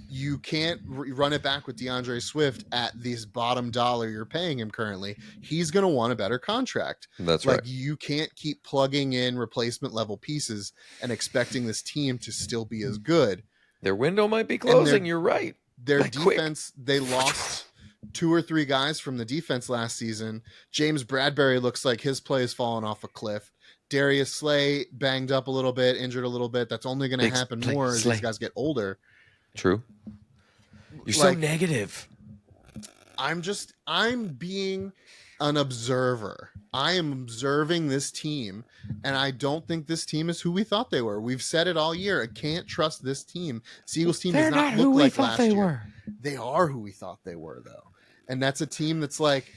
you can't run it back with DeAndre Swift at this bottom dollar you're paying him currently. He's going to want a better contract. That's like, right. You can't keep plugging in replacement level pieces and expecting this team to still be as good. Their window might be closing. You're right. Their like, defense, they lost 2 or 3 guys from the defense last season. James Bradbury looks like his play has fallen off a cliff. Darius Slay banged up a little bit, injured a little bit. That's only going to happen more as these guys get older. True. You're so negative. I'm being an observer. I am observing this team, and I don't think this team is who we thought they were. We've said it all year. I can't trust this team. This Eagles team does not look like last year. They are who we thought they were, though. And that's a team that's like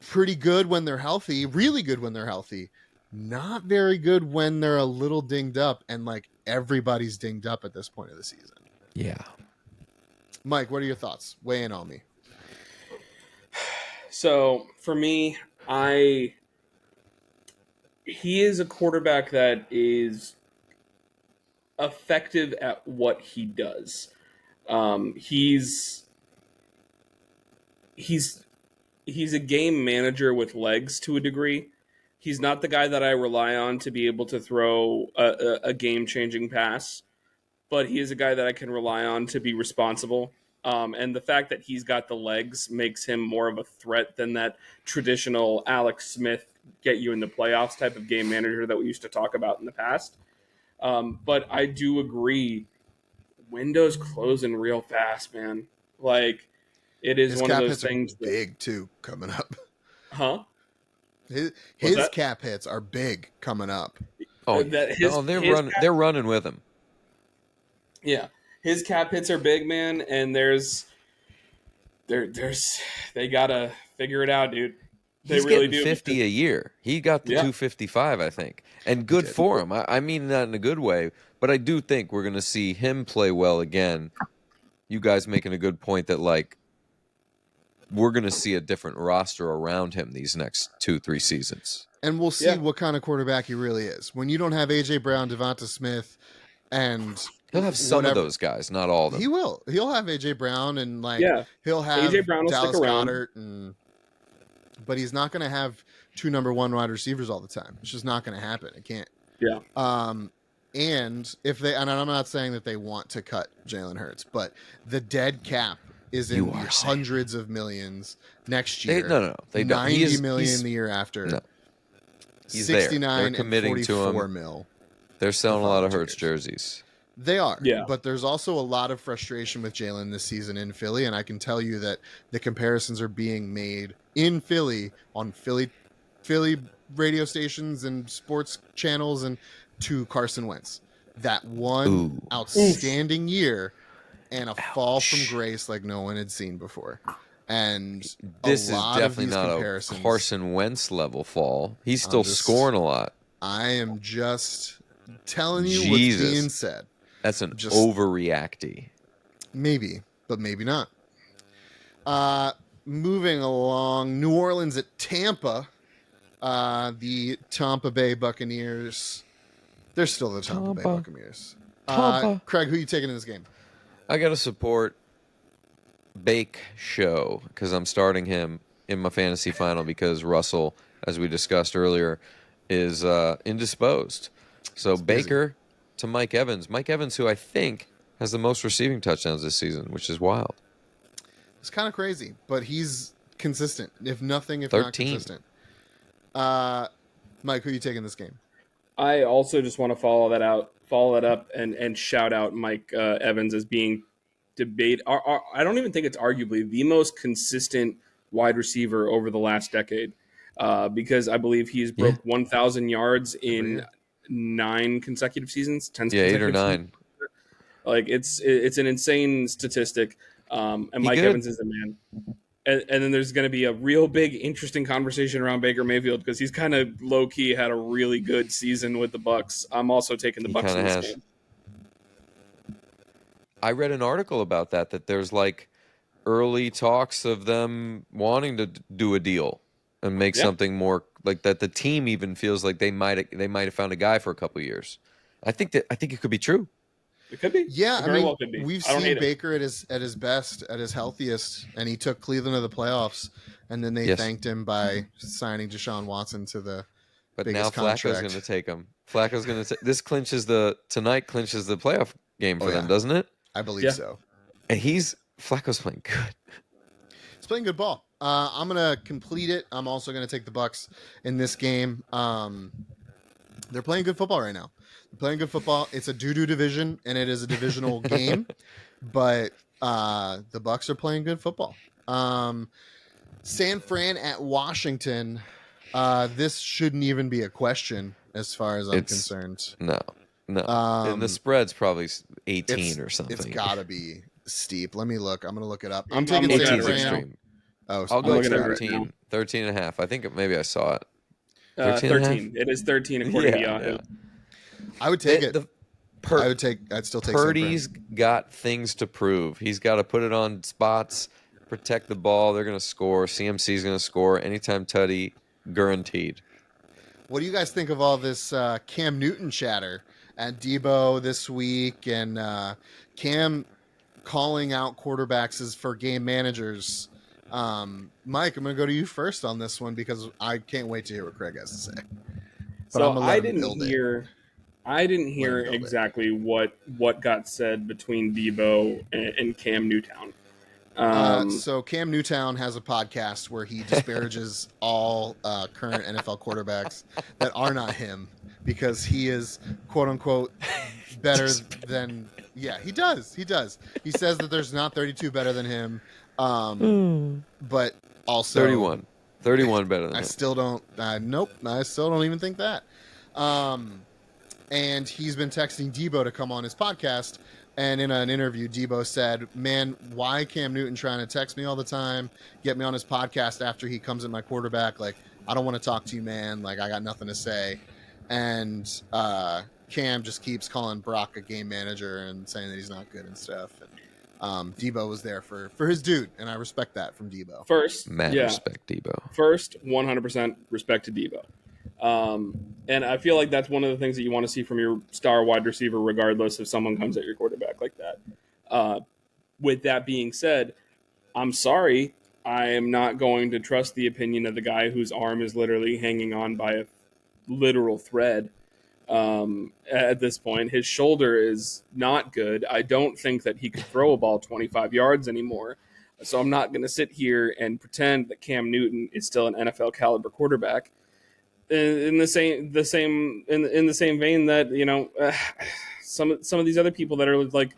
pretty good when they're healthy, really good when they're healthy, not very good when they're a little dinged up, and like everybody's dinged up at this point of the season. Yeah. Mike, what are your thoughts? Weigh in on me. So for me, he is a quarterback that is effective at what he does. He's a game manager with legs to a degree. He's not the guy that I rely on to be able to throw a game-changing pass, but he is a guy that I can rely on to be responsible. And the fact that he's got the legs makes him more of a threat than that traditional Alex Smith get you in the playoffs type of game manager that we used to talk about in the past. But I do agree, windows closing real fast, man. Like, it is one of those things. Big too coming up. Huh? His cap hits are big coming up. Oh, they're running with him. Yeah, his cap hits are big, man, and they gotta figure it out, dude. He's really getting 50 a year. He got the 255, I think, and good for him. I mean that in a good way, but I do think we're gonna see him play well again. You guys making a good point that like we're gonna see a different roster around him these next 2-3 seasons, and we'll see what kind of quarterback he really is. When you don't have AJ Brown, Devonta Smith, and he'll have some of those guys, not all of them. He will. He'll have AJ Brown and he'll have AJ Brown will Dallas stick around. Goedert, but he's not going to have 2 number 1 wide receivers all the time. It's just not going to happen. It can't. Yeah. And and I'm not saying that they want to cut Jalen Hurts, but the dead cap is in the hundreds of millions next year. No. They don't. 90 million the year after. No. He's 69 there. They're committing and 44 mil. They're selling a lot of Hurts jerseys. They are, but there's also a lot of frustration with Jalen this season in Philly, and I can tell you that the comparisons are being made in Philly on Philly radio stations and sports channels and to Carson Wentz. That one outstanding year and a fall from grace like no one had seen before. And this is definitely not a Carson Wentz level fall. He's still scoring a lot. I am just telling you what's being said. That's an overreacty. Maybe, but maybe not. Moving along, New Orleans at Tampa. The Tampa Bay Buccaneers. They're still the Tampa Bay Buccaneers. Craig, who are you taking in this game? I got to support Bake Show because I'm starting him in my fantasy final because Russell, as we discussed earlier, is indisposed. So Baker to Mike Evans. Mike Evans, who I think has the most receiving touchdowns this season, which is wild. It's kind of crazy, but he's consistent. If 13. not consistent. Mike, who are you taking this game? I also just want to follow that up, and shout out Mike Evans as being I don't even think it's arguably the most consistent wide receiver over the last decade, because I believe he's broke 1,000 yards in 9 consecutive seasons, 10 8 or consecutive 9. seasons. Like it's an insane statistic, and Mike Evans is the man. And then there's going to be a real big, interesting conversation around Baker Mayfield because he's kind of low key had a really good season with the Bucs. I'm also taking the Bucs in this game. I read an article about that there's like early talks of them wanting to do a deal and make something more like that. The team even feels like they might have found a guy for a couple of years. I think it could be true. It could be. Yeah, I mean, well could be. We've seen Baker at his best, at his healthiest, and he took Cleveland to the playoffs, and then they thanked him by signing Deshaun Watson to the biggest contract. Flacco's going to take him. Flacco's going to this clinches the playoff game for them, doesn't it? I believe so. And Flacco's playing good. He's playing good ball. I'm going to complete it. I'm also going to take the Bucs in this game. They're playing good football right now. Playing good football. It's a doo-doo division, and it is a divisional game, but the Bucs are playing good football. San Fran at Washington. This shouldn't even be a question as far as I'm concerned. No. And the spread's probably 18 or something. It's got to be steep. Let me look. I'm going to look it up. I'm taking San Fran. Extreme. I'll go 13. 13 and a half. I think maybe I saw it. 13. It is 13 according to Yahoo. Yeah. I would take it. I'd still take Purdy's got things to prove. He's got to put it on spots, protect the ball. They're going to score. CMC's going to score. Anytime Tutty, guaranteed. What do you guys think of all this Cam Newton chatter at Debo this week, and Cam calling out quarterbacks for game managers? Mike, I'm going to go to you first on this one because I can't wait to hear what Craig has to say. But so I didn't hear exactly what got said between Debo and Cam Newtown. So Cam Newtown has a podcast where he disparages all current NFL quarterbacks that are not him because he is quote unquote better than. Yeah, he does. He says that there's not 32 better than him, but also 31 better than him. I still don't. Nope. I still don't even think that. And he's been texting Debo to come on his podcast. And in an interview, Debo said, "Man, why Cam Newton trying to text me all the time, get me on his podcast after he comes at my quarterback? Like, I don't want to talk to you, man. Like, I got nothing to say." And Cam just keeps calling Brock a game manager and saying that he's not good and stuff. And Debo was there for his dude, and I respect that from Debo. Respect Debo. First, 100% respect to Debo. And I feel like that's one of the things that you want to see from your star wide receiver, regardless if someone comes at your quarterback like that. With that being said, I'm sorry, I am not going to trust the opinion of the guy whose arm is literally hanging on by a literal thread. At this point, his shoulder is not good. I don't think that he could throw a ball 25 yards anymore. So I'm not going to sit here and pretend that Cam Newton is still an NFL caliber quarterback. In the same vein that some of these other people that are like,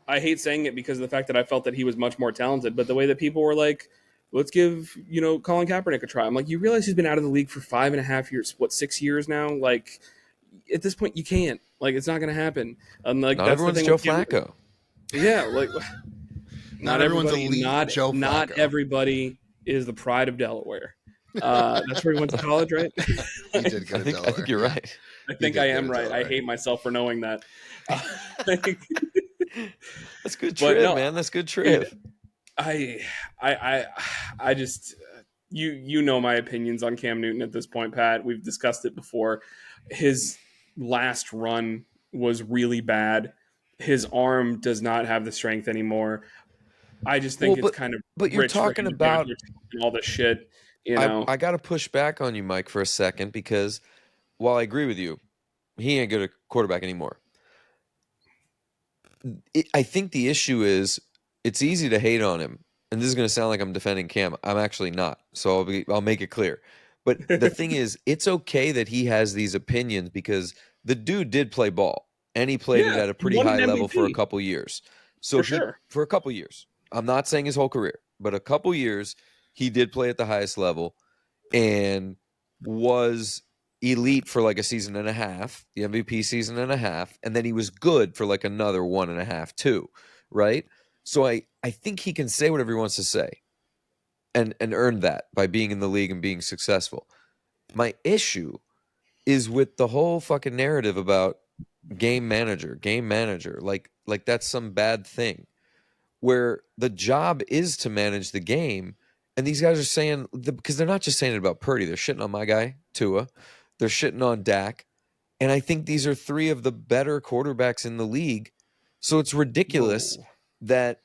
I hate saying it because of the fact that I felt that he was much more talented, but the way that people were like, let's give Colin Kaepernick a try. I'm like, you realize he's been out of the league for 5.5 years, 6 years now? Like, at this point, you can't. Like, it's not going to happen. And like, not everyone's Joe Flacco. Yeah, like not everyone's elite. Joe Flacco. Not everybody is the pride of Delaware. That's where he went to college, right? He did go to Delaware. I think you're right. I think I am right. Delaware. I hate myself for knowing that. That's good trip, man. That's good trip. I just you know my opinions on Cam Newton at this point, Pat. We've discussed it before. His last run was really bad. His arm does not have the strength anymore. I just think it's kind of. But you're talking about all this shit. I got to push back on you, Mike, for a second, because while I agree with you, he ain't good at quarterback anymore. I think the issue is it's easy to hate on him, and this is going to sound like I'm defending Cam. I'm actually not, so I'll make it clear. But the thing is, it's okay that he has these opinions because the dude did play ball and he played it at a pretty high level for a couple years. So for a couple years, I'm not saying his whole career, but a couple years, he did play at the highest level and was elite for like a season and a half, the MVP season and a half, and then he was good for like another 1.5, 2, right? So I think he can say whatever he wants to say and earn that by being in the league and being successful. My issue is with the whole fucking narrative about game manager. Like that's some bad thing where the job is to manage the game. And these guys are saying, because they're not just saying it about Purdy, they're shitting on my guy, Tua. They're shitting on Dak. And I think these are 3 of the better quarterbacks in the league. So it's ridiculous that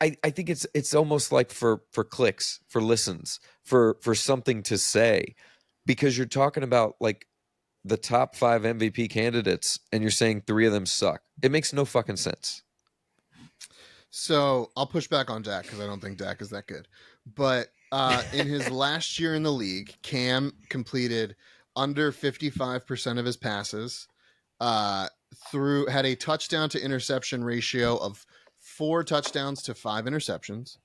I think it's almost like for clicks, for listens, for something to say, because you're talking about like the top 5 MVP candidates and you're saying 3 of them suck. It makes no fucking sense. So I'll push back on Dak because I don't think Dak is that good. But in his last year in the league, Cam completed under 55% of his passes, had a touchdown to interception ratio of 4 touchdowns to 5 interceptions.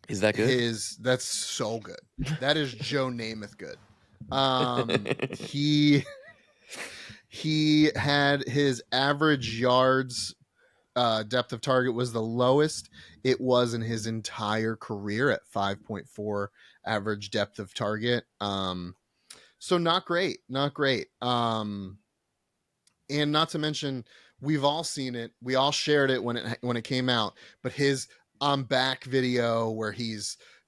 Is that good? That's so good. That is Joe Namath good. He had his average yards depth of target was the lowest it was in his entire career at 5.4 average depth of target. So not great. And not to mention, we've all seen it. We all shared it when it came out, but his I'm back video where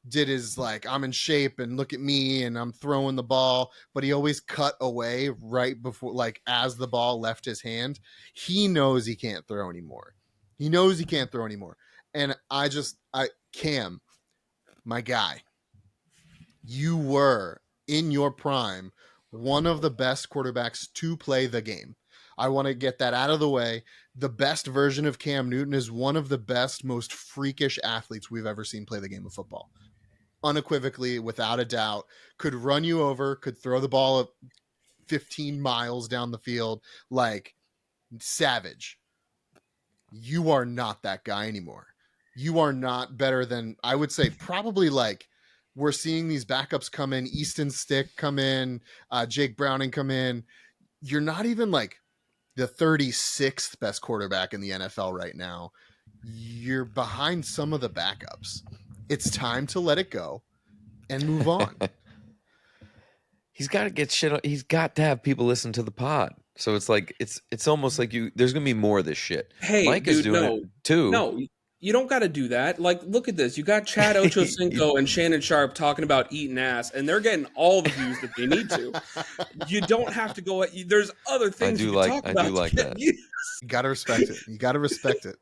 did his like, I'm in shape and look at me and I'm throwing the ball, but he always cut away right before, like as the ball left his hand. He knows he can't throw anymore. And Cam, my guy, you were in your prime one of the best quarterbacks to play the game. I want to get that out of the way. The best version of Cam Newton is one of the best, most freakish athletes we've ever seen play the game of football. Unequivocally, without a doubt, could run you over, could throw the ball 15 miles down the field, like savage. You are not that guy anymore. You are not better than, I would say, probably like we're seeing these backups come in, Easton Stick come in, Jake Browning come in. You're not even like the 36th best quarterback in the NFL right now. You're behind some of the backups. It's time to let it go and move on. He's got to get shit on. He's got to have people listen to the pod. So it's like it's almost like there's gonna be more of this shit. Hey, Mike dude, is doing it too. No, you don't got to do that. Like, look at this. You got Chad Ochocinco and Shannon Sharp talking about eating ass, and they're getting all the views that they need to. You don't have to go. There's other things you can talk about. I do like that. You got to respect it. You got to respect it.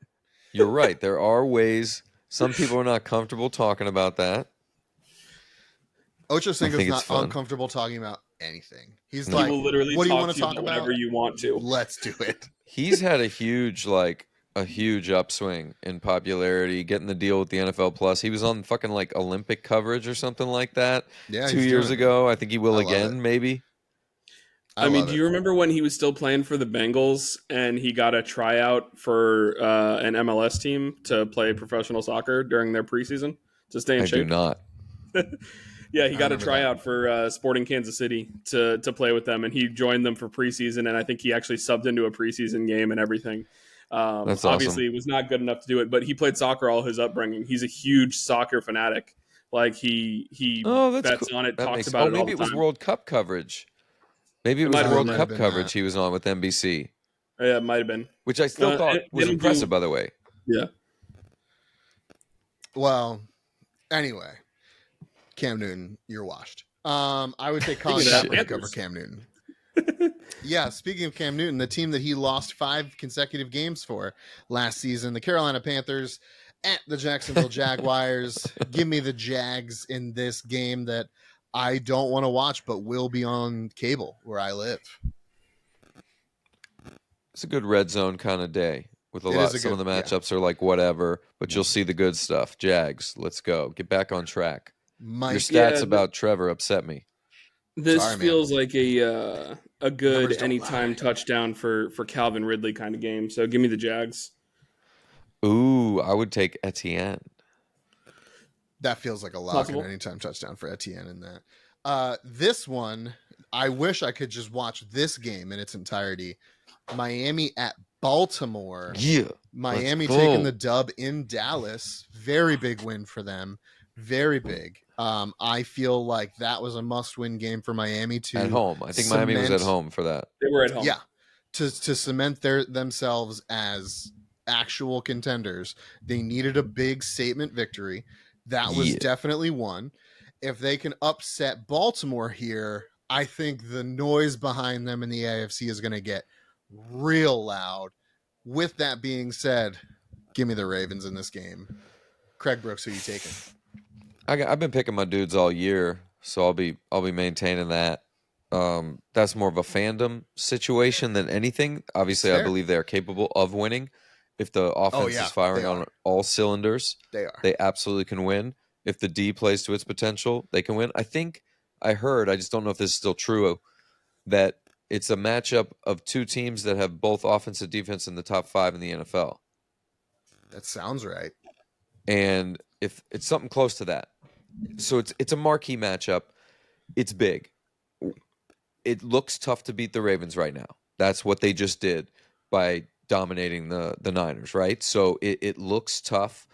You're right. There are ways. Some people are not comfortable talking about that. Ochocinco's not uncomfortable talking about anything. He's like, literally what do you want to talk about? Whatever you want to. Let's do it. He's had a huge upswing in popularity, getting the deal with the NFL Plus. He was on fucking like Olympic coverage or something like that 2 years ago. I think he will again, maybe. I mean, do you remember when he was still playing for the Bengals and he got a tryout for an MLS team to play professional soccer during their preseason to stay in shape? I do not. Yeah, he got a tryout for Sporting Kansas City to play with them, and he joined them for preseason, and I think he actually subbed into a preseason game and everything. That's obviously, awesome. He was not good enough to do it, but he played soccer all his upbringing. He's a huge soccer fanatic. Like, he bets on it, talks about it all the time. Maybe it was World Cup coverage. Maybe it was World Cup coverage he was on with NBC. Yeah, it might have been. Which I still thought was impressive, by the way. Yeah. Well, anyway, Cam Newton, you're washed. I would say Colin Kaepernick cover Cam Newton. Yeah, speaking of Cam Newton, the team that he lost 5 consecutive games for last season, the Carolina Panthers at the Jacksonville Jaguars. Give me the Jags in this game that I don't want to watch, but will be on cable where I live. It's a good red zone kind of day. With some of the matchups are like whatever, but you'll see the good stuff. Jags, let's go. Get back on track. Mike, stats about Trevor upset me. This Sorry, feels like a good Numbers don't anytime lie. touchdown for Calvin Ridley kind of game. So give me the Jags. Ooh, I would take Etienne. That feels like a lock Possible. and anytime touchdown for Etienne in that. This one, I wish I could just watch this game in its entirety. Miami at Baltimore. Yeah. Miami taking the dub in Dallas. Very big win for them. Very big. I feel like that was a must-win game for Miami to at home. I think Miami was at home for that. They were at home. Yeah, to cement themselves as actual contenders. They needed a big statement victory. That was definitely one. If they can upset Baltimore here, I think the noise behind them in the AFC is going to get real loud. With that being said, give me the Ravens in this game. Craig Brooks, who you taking? I've been picking my dudes all year, so I'll be maintaining that. That's more of a fandom situation than anything. Obviously, I believe they are capable of winning. If the offense is firing on all cylinders, they absolutely can win. If the D plays to its potential, they can win. I think I heard, I just don't know if this is still true, that it's a matchup of two teams that have both offense and defense in the top 5 in the NFL. That sounds right. And if it's something close to that. So it's a marquee matchup. It's big. It looks tough to beat the Ravens right now. That's what they just did by dominating the Niners, right? So it looks tough.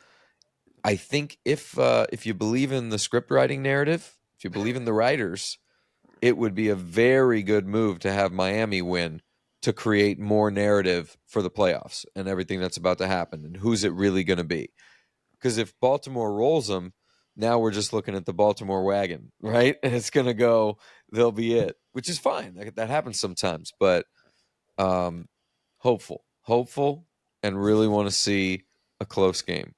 I think if you believe in the script writing narrative, if you believe in the writers, it would be a very good move to have Miami win to create more narrative for the playoffs and everything that's about to happen and who's it really going to be. Because if Baltimore rolls them, now we're just looking at the Baltimore wagon, right? And it's going to go, they'll be it, which is fine. That happens sometimes. But hopeful, and really want to see a close game.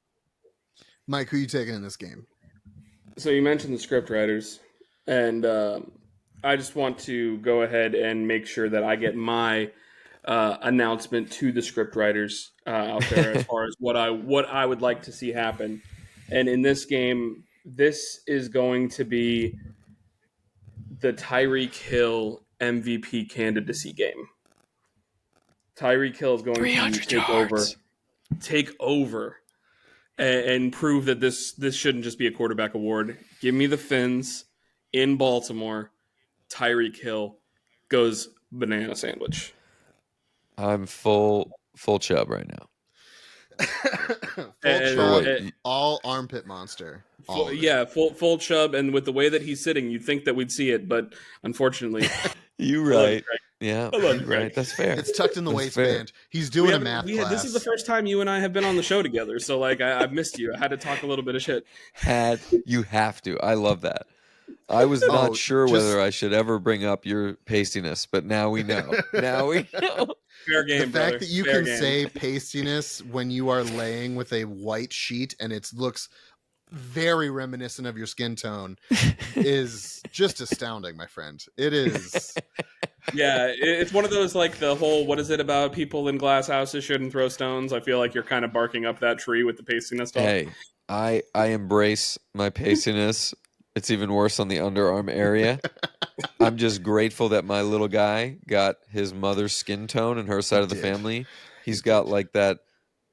Mike, who are you taking in this game? So you mentioned the script writers, and I just want to go ahead and make sure that I get my announcement to the script writers out there as far as what I would like to see happen. And in this game, this is going to be the Tyreek Hill MVP candidacy game. Tyreek Hill is going to take over, and prove that this shouldn't just be a quarterback award. Give me the Fins in Baltimore. Tyreek Hill goes banana sandwich. I'm full Chubb right now. Chubb, all armpit monster. Full Chubb, and with the way that he's sitting, you'd think that we'd see it, but unfortunately, you right. Yeah, right. That's fair. It's tucked in the waistband. He's doing a math class. This is the first time you and I have been on the show together, so like I've missed you. I had to talk a little bit of shit. You have to. I love that. I was not sure whether I should ever bring up your pastiness, but now we know. Fair game, the fact that you can say pastiness when you are laying with a white sheet and it looks very reminiscent of your skin tone is just astounding, my friend. It is. Yeah, it's one of those, like, the whole, what is it about people in glass houses shouldn't throw stones? I feel like you're kind of barking up that tree with the pastiness stuff. Hey, I embrace my pastiness. It's even worse on the underarm area. I'm just grateful that my little guy got his mother's skin tone and her side of the family. He's got like that,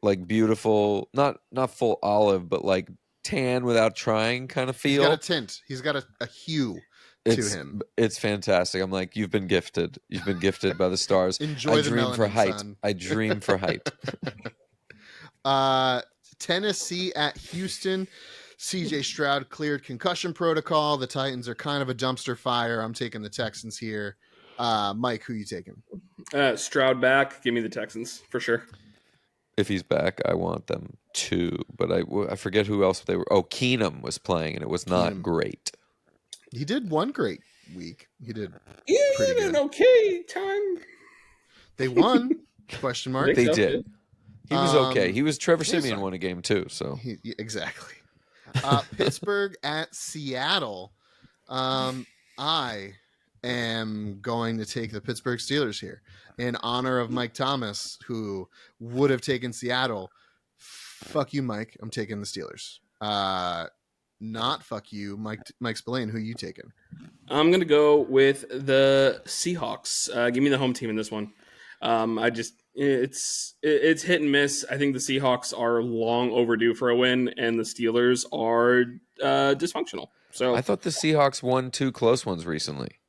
like beautiful, not full olive, but like tan without trying kind of feel. He's got a tint. He's got a hue to him. It's fantastic. I'm like, you've been gifted. You've been gifted by the stars. Enjoy the melanin, for height. son. I dream for height. Tennessee at Houston. CJ Stroud cleared concussion protocol. The Titans are kind of a dumpster fire. I'm taking the Texans here. Mike, who you taking? Stroud back. Give me the Texans for sure. If he's back, I want them too. But I forget who else they were. Oh, Keenum was playing, and it was not great. He did one great week. He did pretty good. Okay time. They won? Question mark. They did. He was okay. He was Trevor Siemian won a game too. So exactly. Pittsburgh at Seattle. I am going to take the Pittsburgh Steelers here in honor of Mike Thomas, who would have taken Seattle. Fuck you, Mike. I'm taking the Steelers. not fuck you, Mike Spillane. Who you taking? I'm gonna go with the Seahawks. Give me the home team in this one. It's hit and miss. I think the Seahawks are long overdue for a win, and the Steelers are dysfunctional. So I thought the Seahawks won 2 close ones recently.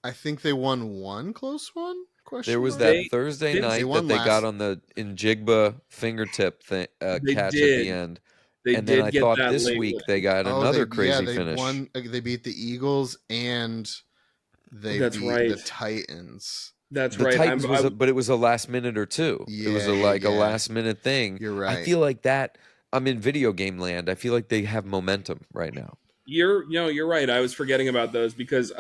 I think they won one close one. There was that Thursday night that they got on the Njigba fingertip catch at the end. And then I thought this week they got another crazy finish. They beat the Eagles and they beat the Titans. That's the right. Titans but it was a last minute or two. Yeah, it was a last minute thing. You're right. I feel like that. I'm in video game land. I feel like they have momentum right now. You're right. I was forgetting about those because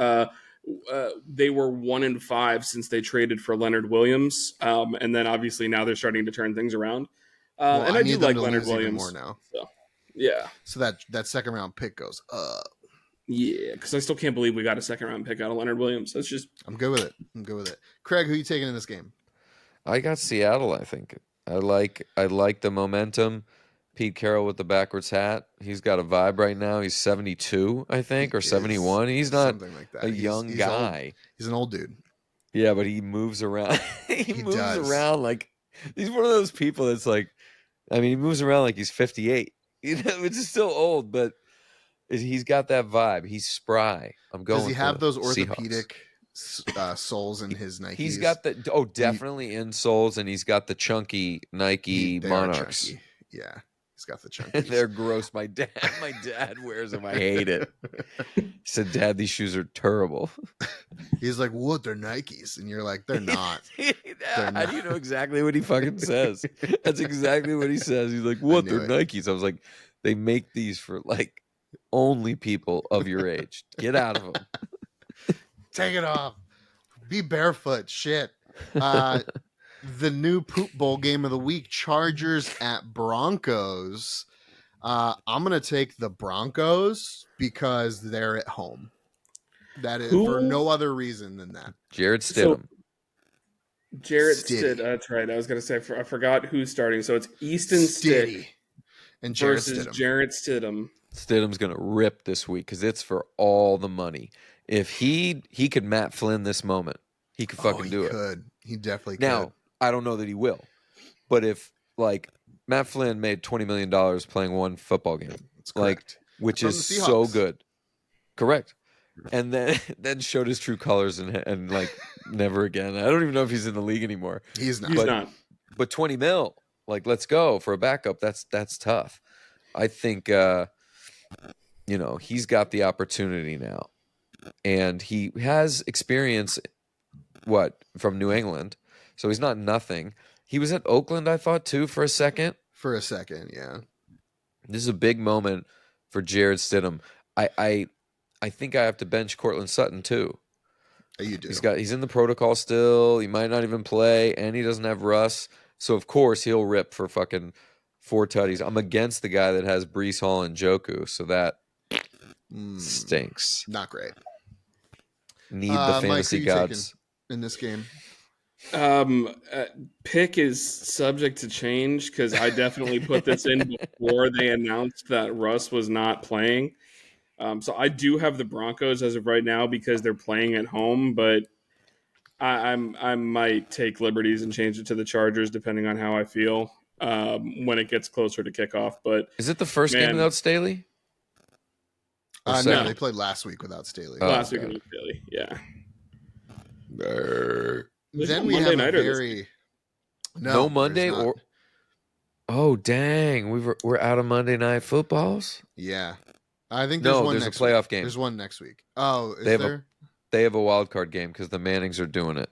they were 1-5 since they traded for Leonard Williams, and then obviously now they're starting to turn things around. And I do like Leonard Williams more now. So, yeah. So that second round pick goes up. Yeah, because I still can't believe we got a second round pick out of Leonard Williams. That's just. I'm good with it. Craig, who are you taking in this game? I got Seattle. I think I like the momentum. Pete Carroll with the backwards hat. He's got a vibe right now. He's 72, I think, or 71. He's not like a young guy. Old. He's an old dude. Yeah, but he moves around. he moves around like he's one of those people that's like, I mean, he moves around like he's 58. You know, which is still old, but he's got that vibe. He's spry. I'm going. Does he have those orthopedic soles in his Nikes? He's got definitely insoles, and he's got the chunky Nike Monarchs. Chunky. Yeah. He's got the chunkies. They're gross. My dad wears them. I hate it. He said, "Dad, these shoes are terrible." He's like, "What? They're Nikes," and you're like, "They're not." How do you know exactly what he fucking says? That's exactly what he says. He's like, "What? They're Nikes." I was like, "They make these for like only people of your age. Get out of them. Take it off. Be barefoot." Shit. The new poop bowl game of the week, Chargers at Broncos. I'm going to take the Broncos because they're at home. That is for no other reason than that. Jarrett Stidham. That's right. I was going to say, I forgot who's starting. So it's Easton Stick and versus Jarrett Stidham. Stidham's going to rip this week because it's for all the money. If he could Matt Flynn this moment, he could fucking do it. He definitely could. Now, I don't know that he will, but if like Matt Flynn made $20 million playing one football game, which is so good, correct, and then showed his true colors and like never again. I don't even know if he's in the league anymore. He's not. He's not. But 20 mil, like let's go for a backup. That's tough. I think he's got the opportunity now, and he has experience. From New England. So he's not nothing. He was at Oakland, I thought, too, for a second. Yeah. This is a big moment for Jarrett Stidham. I think I have to bench Cortland Sutton, too. You do. He's in the protocol still. He might not even play, and he doesn't have Russ. So, of course, he'll rip for fucking 4 tutties. I'm against the guy that has Breece Hall and Njoku, so that stinks. Not great. Need the fantasy gods. In this game? Pick is subject to change because I definitely put this in before they announced that Russ was not playing. So I do have the Broncos as of right now because they're playing at home, but I might take liberties and change it to the Chargers depending on how I feel when it gets closer to kickoff. But is it the first game without Staley? No, they played last week without Staley. Last week without Staley, yeah. Then we have no Monday or dang, we're out of Monday night footballs. Yeah, I think there's one. There's a playoff game. There's one next week. Oh, is there? They have a wild card game because the Mannings are doing it.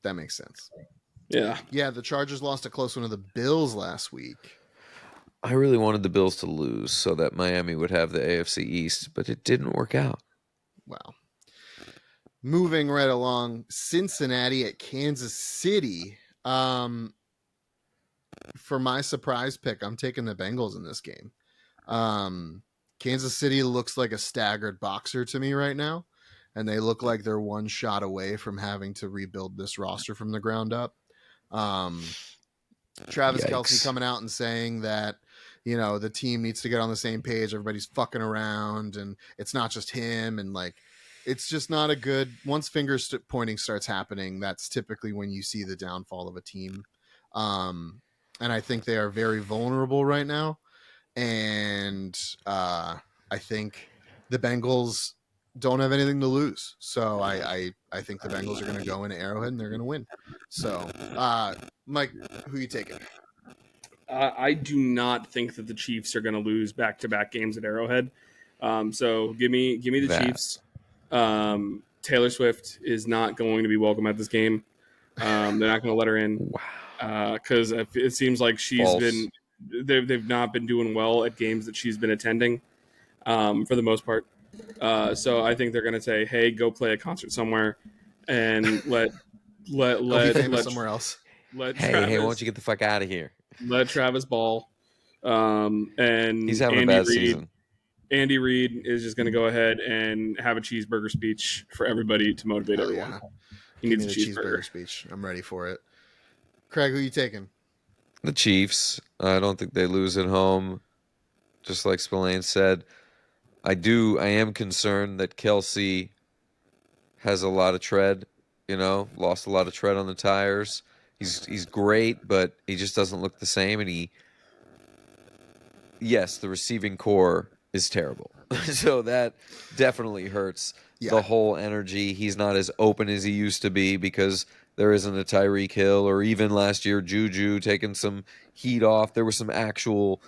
That makes sense. Yeah. The Chargers lost a close one to the Bills last week. I really wanted the Bills to lose so that Miami would have the AFC East, but it didn't work out. Wow. Moving right along, Cincinnati at Kansas City. For my surprise pick, I'm taking the Bengals in this game. Kansas City looks like a staggered boxer to me right now, and they look like they're one shot away from having to rebuild this roster from the ground up. Travis Kelce coming out and saying that the team needs to get on the same page. Everybody's fucking around, and it's not just him, and like it's just not a good. Once pointing starts happening, that's typically when you see the downfall of a team. And I think they are very vulnerable right now. And I think the Bengals don't have anything to lose. So I think the Bengals are going to go into Arrowhead and they're going to win. So, Mike, who you taking? I do not think that the Chiefs are going to lose back-to-back games at Arrowhead. So give me the Chiefs. Taylor Swift is not going to be welcome at this game. They're not going to let her in because it seems like they've not been doing well at games that she's been attending for the most part. So I think they're going to say, "Hey, go play a concert somewhere," and let somewhere else. Hey, why don't you get the fuck out of here? Let Travis ball. And he's having a bad season. Andy Reid is just going to go ahead and have a cheeseburger speech for everybody to motivate everyone. Yeah. He needs a cheeseburger speech. I'm ready for it. Craig, who are you taking? The Chiefs. I don't think they lose at home. Just like Spillane said, I am concerned that Kelsey has a lot of tread, lost a lot of tread on the tires. He's great, but he just doesn't look the same. And yes, the receiving core is terrible. So that definitely hurts the whole energy. He's not as open as he used to be because there isn't a Tyreek Hill, or even last year Juju taking some heat off. There was some actual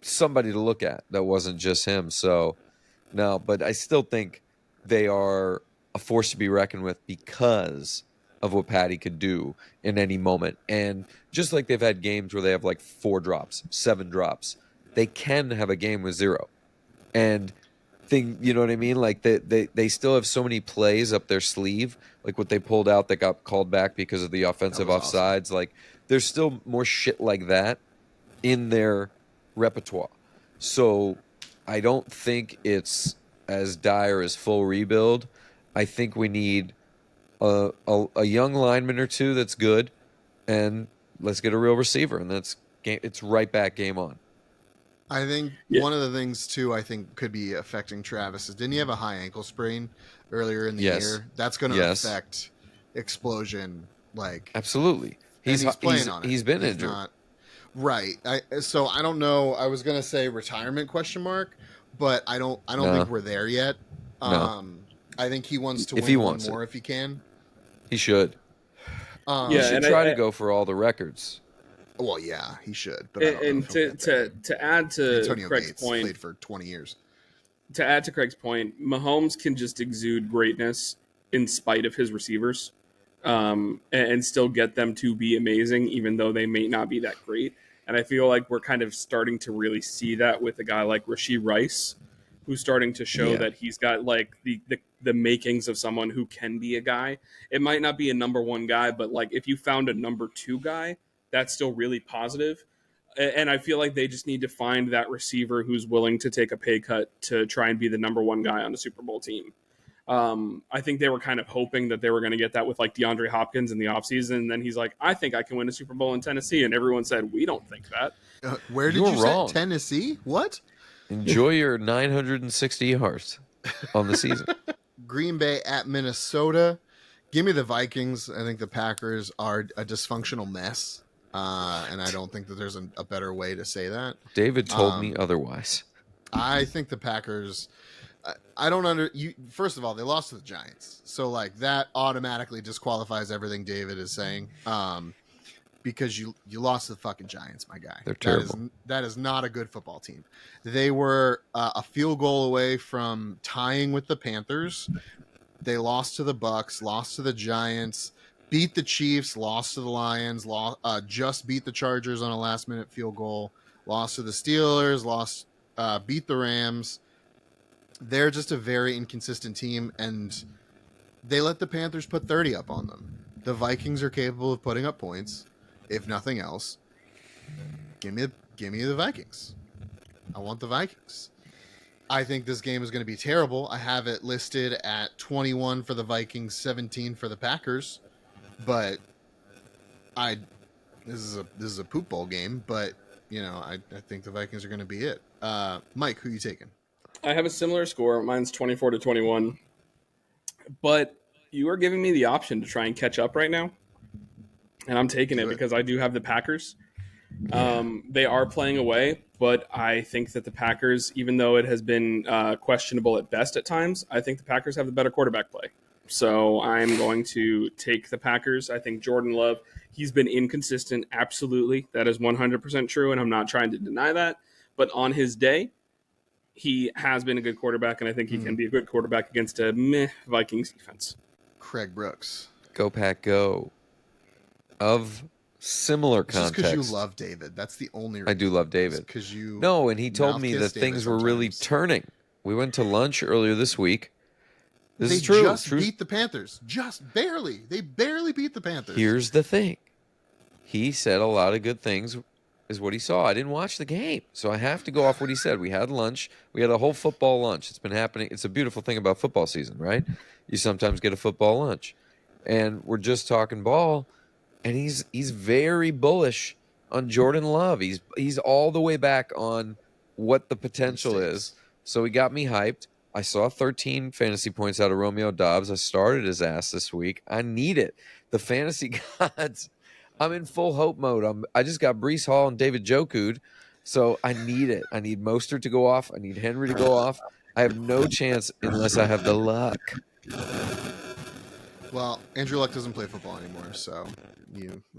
somebody to look at that wasn't just him. So no, but I still think they are a force to be reckoned with because of what Patty could do in any moment. And just like they've had games where they have like 4 drops, 7 drops, they can have a game with 0. And you know what I mean? Like they still have so many plays up their sleeve, like what they pulled out that got called back because of the offensive offsides. Awesome. Like there's still more shit like that in their repertoire. So I don't think it's as dire as full rebuild. I think we need a young lineman or two that's good, and let's get a real receiver, and it's right back game on. I think one of the things too I think could be affecting Travis is, didn't he have a high ankle sprain earlier in the year? That's going to affect explosion. Like absolutely, he's playing on it. He's been injured. Right. So I don't know. I was going to say retirement ? But I don't think we're there yet. No. I think he wants to win one more if he can. He should. He should try to go for all the records. Well, yeah, he should. But to add to Antonio Craig's Gates point, played for 20 years. To add to Craig's point, Mahomes can just exude greatness in spite of his receivers, and still get them to be amazing, even though they may not be that great. And I feel like we're kind of starting to really see that with a guy like Rashee Rice, who's starting to show that he's got like the makings of someone who can be a guy. It might not be a number 1 guy, but like if you found a number 2 guy, that's still really positive. And I feel like they just need to find that receiver who's willing to take a pay cut to try and be the number 1 guy on a Super Bowl team. I think they were kind of hoping that they were going to get that with like DeAndre Hopkins in the offseason. And then he's like, I think I can win a Super Bowl in Tennessee. And everyone said, we don't think that. Where did you say Tennessee? What? Enjoy your 960 yards on the season. Green Bay at Minnesota. Give me the Vikings. I think the Packers are a dysfunctional mess. And I don't think that there's a better way to say that. David told me otherwise. I think the Packers... First of all, they lost to the Giants, so like that automatically disqualifies everything David is saying. Because you lost to the fucking Giants, my guy. They're terrible. That is not a good football team. They were a field goal away from tying with the Panthers. They lost to the Bucks, lost to the Giants, beat the Chiefs, lost to the Lions, just beat the Chargers on a last-minute field goal, lost to the Steelers, beat the Rams. They're just a very inconsistent team, and they let the Panthers put 30 up on them. The Vikings are capable of putting up points, if nothing else. Give me the Vikings. I want the Vikings. I think this game is going to be terrible. I have it listed at 21 for the Vikings, 17 for the Packers. But this is a poop bowl game, but I think the Vikings are going to be it. Mike, who are you taking? I have a similar score. Mine's 24-21. But you are giving me the option to try and catch up right now. And I'm taking it because I do have the Packers. They are playing away, but I think that the Packers, even though it has been questionable at best at times, I think the Packers have the better quarterback play. So I'm going to take the Packers. I think Jordan Love, he's been inconsistent. Absolutely. That is 100% true, and I'm not trying to deny that. But on his day, he has been a good quarterback, and I think he can be a good quarterback against a meh Vikings defense. Craig Brooks. Go Pack Go. Of similar context. Just because you love David. That's the only reason. I do love David. Because you No, and he told me that things were really turning. We went to lunch earlier this week. This is true. They just beat the Panthers. Just barely. They barely beat the Panthers. Here's the thing. He said a lot of good things is what he saw. I didn't watch the game, so I have to go off what he said. We had lunch. We had a whole football lunch. It's been happening. It's a beautiful thing about football season, right? You sometimes get a football lunch. And we're just talking ball. And he's very bullish on Jordan Love. He's all the way back on what the potential is. So he got me hyped. I saw 13 fantasy points out of Romeo Dobbs. I started his ass this week. I need it. The fantasy gods. I'm in full hope mode. I just got Breece Hall and David Njoku, so I need it. I need Mostert to go off. I need Henry to go off. I have no chance unless I have the luck. Well, Andrew Luck doesn't play football anymore, so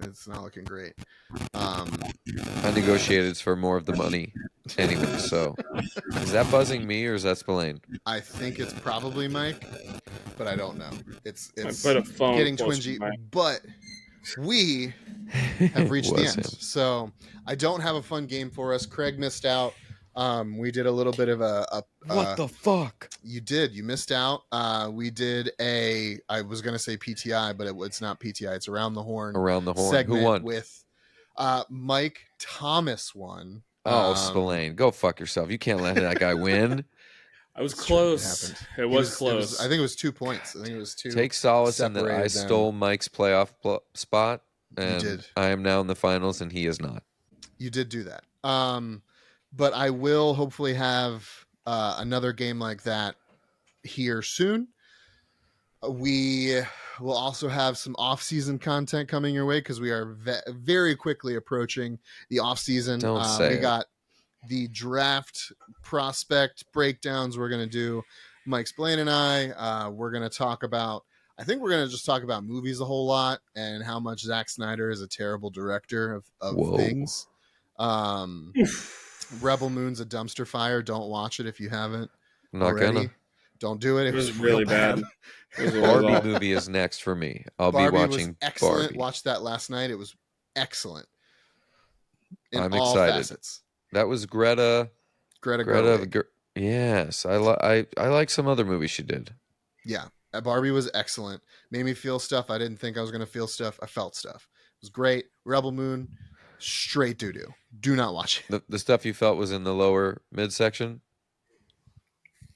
it's not looking great. I negotiated for more of the money anyway, so is that buzzing me or is that Spillane? I think it's probably Mike, but I don't know. It's phone getting twingy, but we have reached the end. So I don't have a fun game for us. Craig missed out. We did a little bit of what the fuck? You did. You missed out. We did I was going to say PTI, but it's not PTI. It's Around the Horn. Around the Horn. Segment who won? With Mike Thomas won. Oh, Spillane. Go fuck yourself. You can't let that guy win. I was close. It was close. I think it was 2 points. I think it was 2. Take solace in that I stole Mike's playoff spot, and you did. I am now in the finals, and he is not. You did do that. But I will hopefully have another game like that here soon. We will also have some off-season content coming your way because we are very quickly approaching the off-season. Don't say we got the draft prospect breakdowns we're going to do. Mike Spillane and I, we're going to talk about, I think we're going to just talk about movies a whole lot and how much Zack Snyder is a terrible director of things. Rebel Moon's a dumpster fire. Don't watch it if you haven't. I'm not gonna. Don't do it. It was really bad. Barbie movie is next for me. I'll be watching was excellent. Barbie. Watched that last night. It was excellent. I'm excited. Facets. That was Greta. Yes, I like some other movies she did. Yeah, Barbie was excellent. Made me feel stuff I didn't think I was going to feel stuff. I felt stuff. It was great. Rebel Moon, straight doo-doo. Do not watch it. The stuff you felt was in the lower midsection?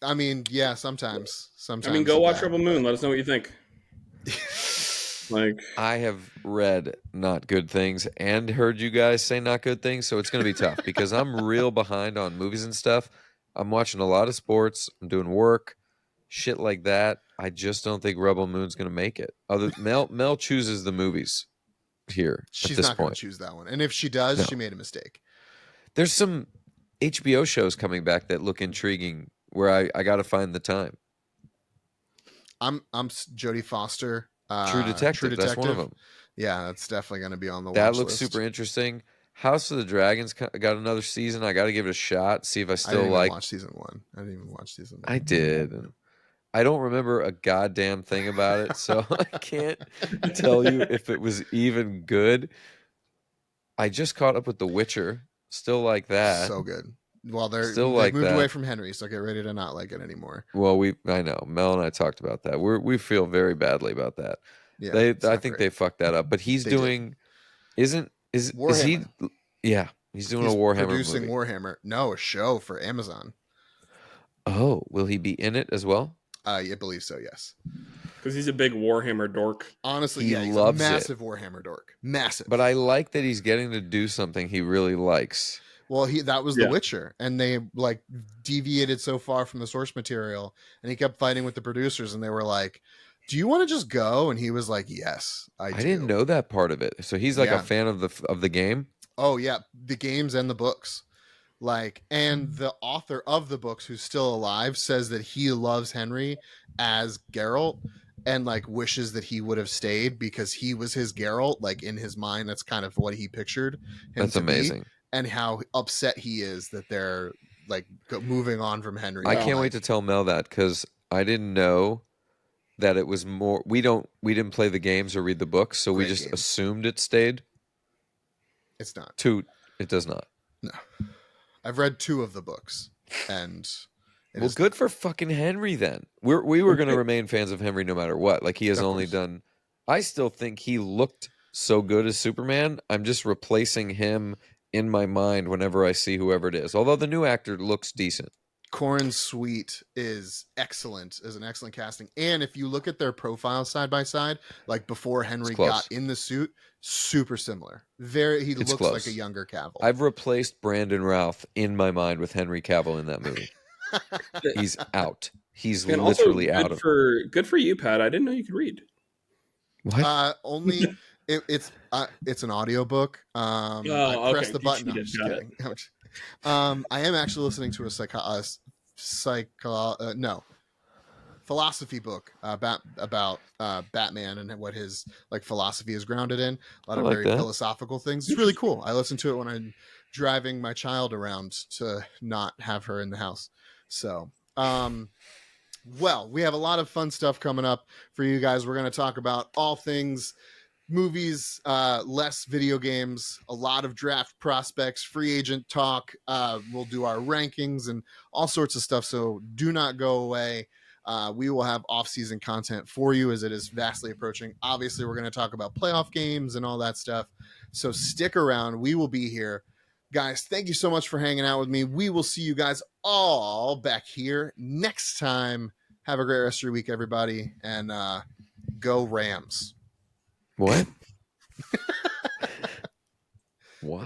I mean, yeah, sometimes. I mean, go watch Rebel Moon. Let us know what you think. I have read not good things and heard you guys say not good things, so it's going to be tough because I'm real behind on movies and stuff. I'm watching a lot of sports. I'm doing work, shit like that. I just don't think Rebel Moon's going to make it. Mel chooses the movies here. She's not going to choose that one, and if she does, she made a mistake. There's some HBO shows coming back that look intriguing where I got to find the time. I'm Jodie Foster. True Detective. That's one of them. Yeah, that's definitely going to be on the watch That looks list. super interesting. House of the Dragons got another season. I got to give it a shot. See if I still watch season 1. I didn't even watch season 1. I did. I don't remember a goddamn thing about it, so I can't tell you if it was even good. I just caught up with The Witcher. Still like that. So good. Well, they've moved away from Henry, so get ready to not like it anymore. Well, I know. Mel and I talked about that. We feel very badly about that. Yeah, I think they fucked that up. But he's doing is he? Yeah, he's doing a Warhammer producing movie. Warhammer. No, a show for Amazon. Oh, will he be in it as well? I believe so, yes. Because he's a big Warhammer dork. Honestly, He he's loves a massive Warhammer dork. Massive. But I like that he's getting to do something he really likes. Well, that was The Witcher, and they like deviated so far from the source material, and he kept fighting with the producers, and they were like, "Do you want to just go?" And he was like, "Yes, I do." didn't know that part of it. So he's like a fan of the game. Oh yeah, the games and the books. Like, and the author of the books, who's still alive, says that he loves Henry as Geralt and like wishes that he would have stayed because he was his Geralt. Like in his mind, that's kind of what he pictured him That's to amazing. be, and how upset he is that they're like moving on from Henry. I can't wait to tell Mel that, because I didn't know that it was more. We didn't play the games or read the books, so we just assumed it stayed. It's not. It does not. No. I've read 2 of the books, and well, good for fucking Henry then. We were going to remain fans of Henry no matter what. Like, he has only done. I still think he looked so good as Superman. I'm just replacing him in my mind whenever I see whoever it is. Although the new actor looks decent. Corin Sweet is excellent, is an excellent casting. And if you look at their profiles side by side, like before Henry got in the suit, super similar. He looks close. Like a younger Cavill. I've replaced Brandon Routh in my mind with Henry Cavill in that movie. He's out. He's and literally out of it. Good for you, Pat. I didn't know you could read. What? Only it's an audiobook. I pressed the button. I'm just kidding. I am actually listening to a philosophy book about Batman and what his like philosophy is grounded in. A lot of very philosophical things. It's really cool. I listen to it when I'm driving my child around to not have her in the house. So, well, we have a lot of fun stuff coming up for you guys. We're going to talk about all things movies, less video games, a lot of draft prospects, free agent talk. We'll do our rankings and all sorts of stuff. So do not go away. We will have off-season content for you as it is vastly approaching. Obviously, we're going to talk about playoff games and all that stuff. So stick around. We will be here. Guys, thank you so much for hanging out with me. We will see you guys all back here next time. Have a great rest of your week, everybody. And go Rams. What? Why?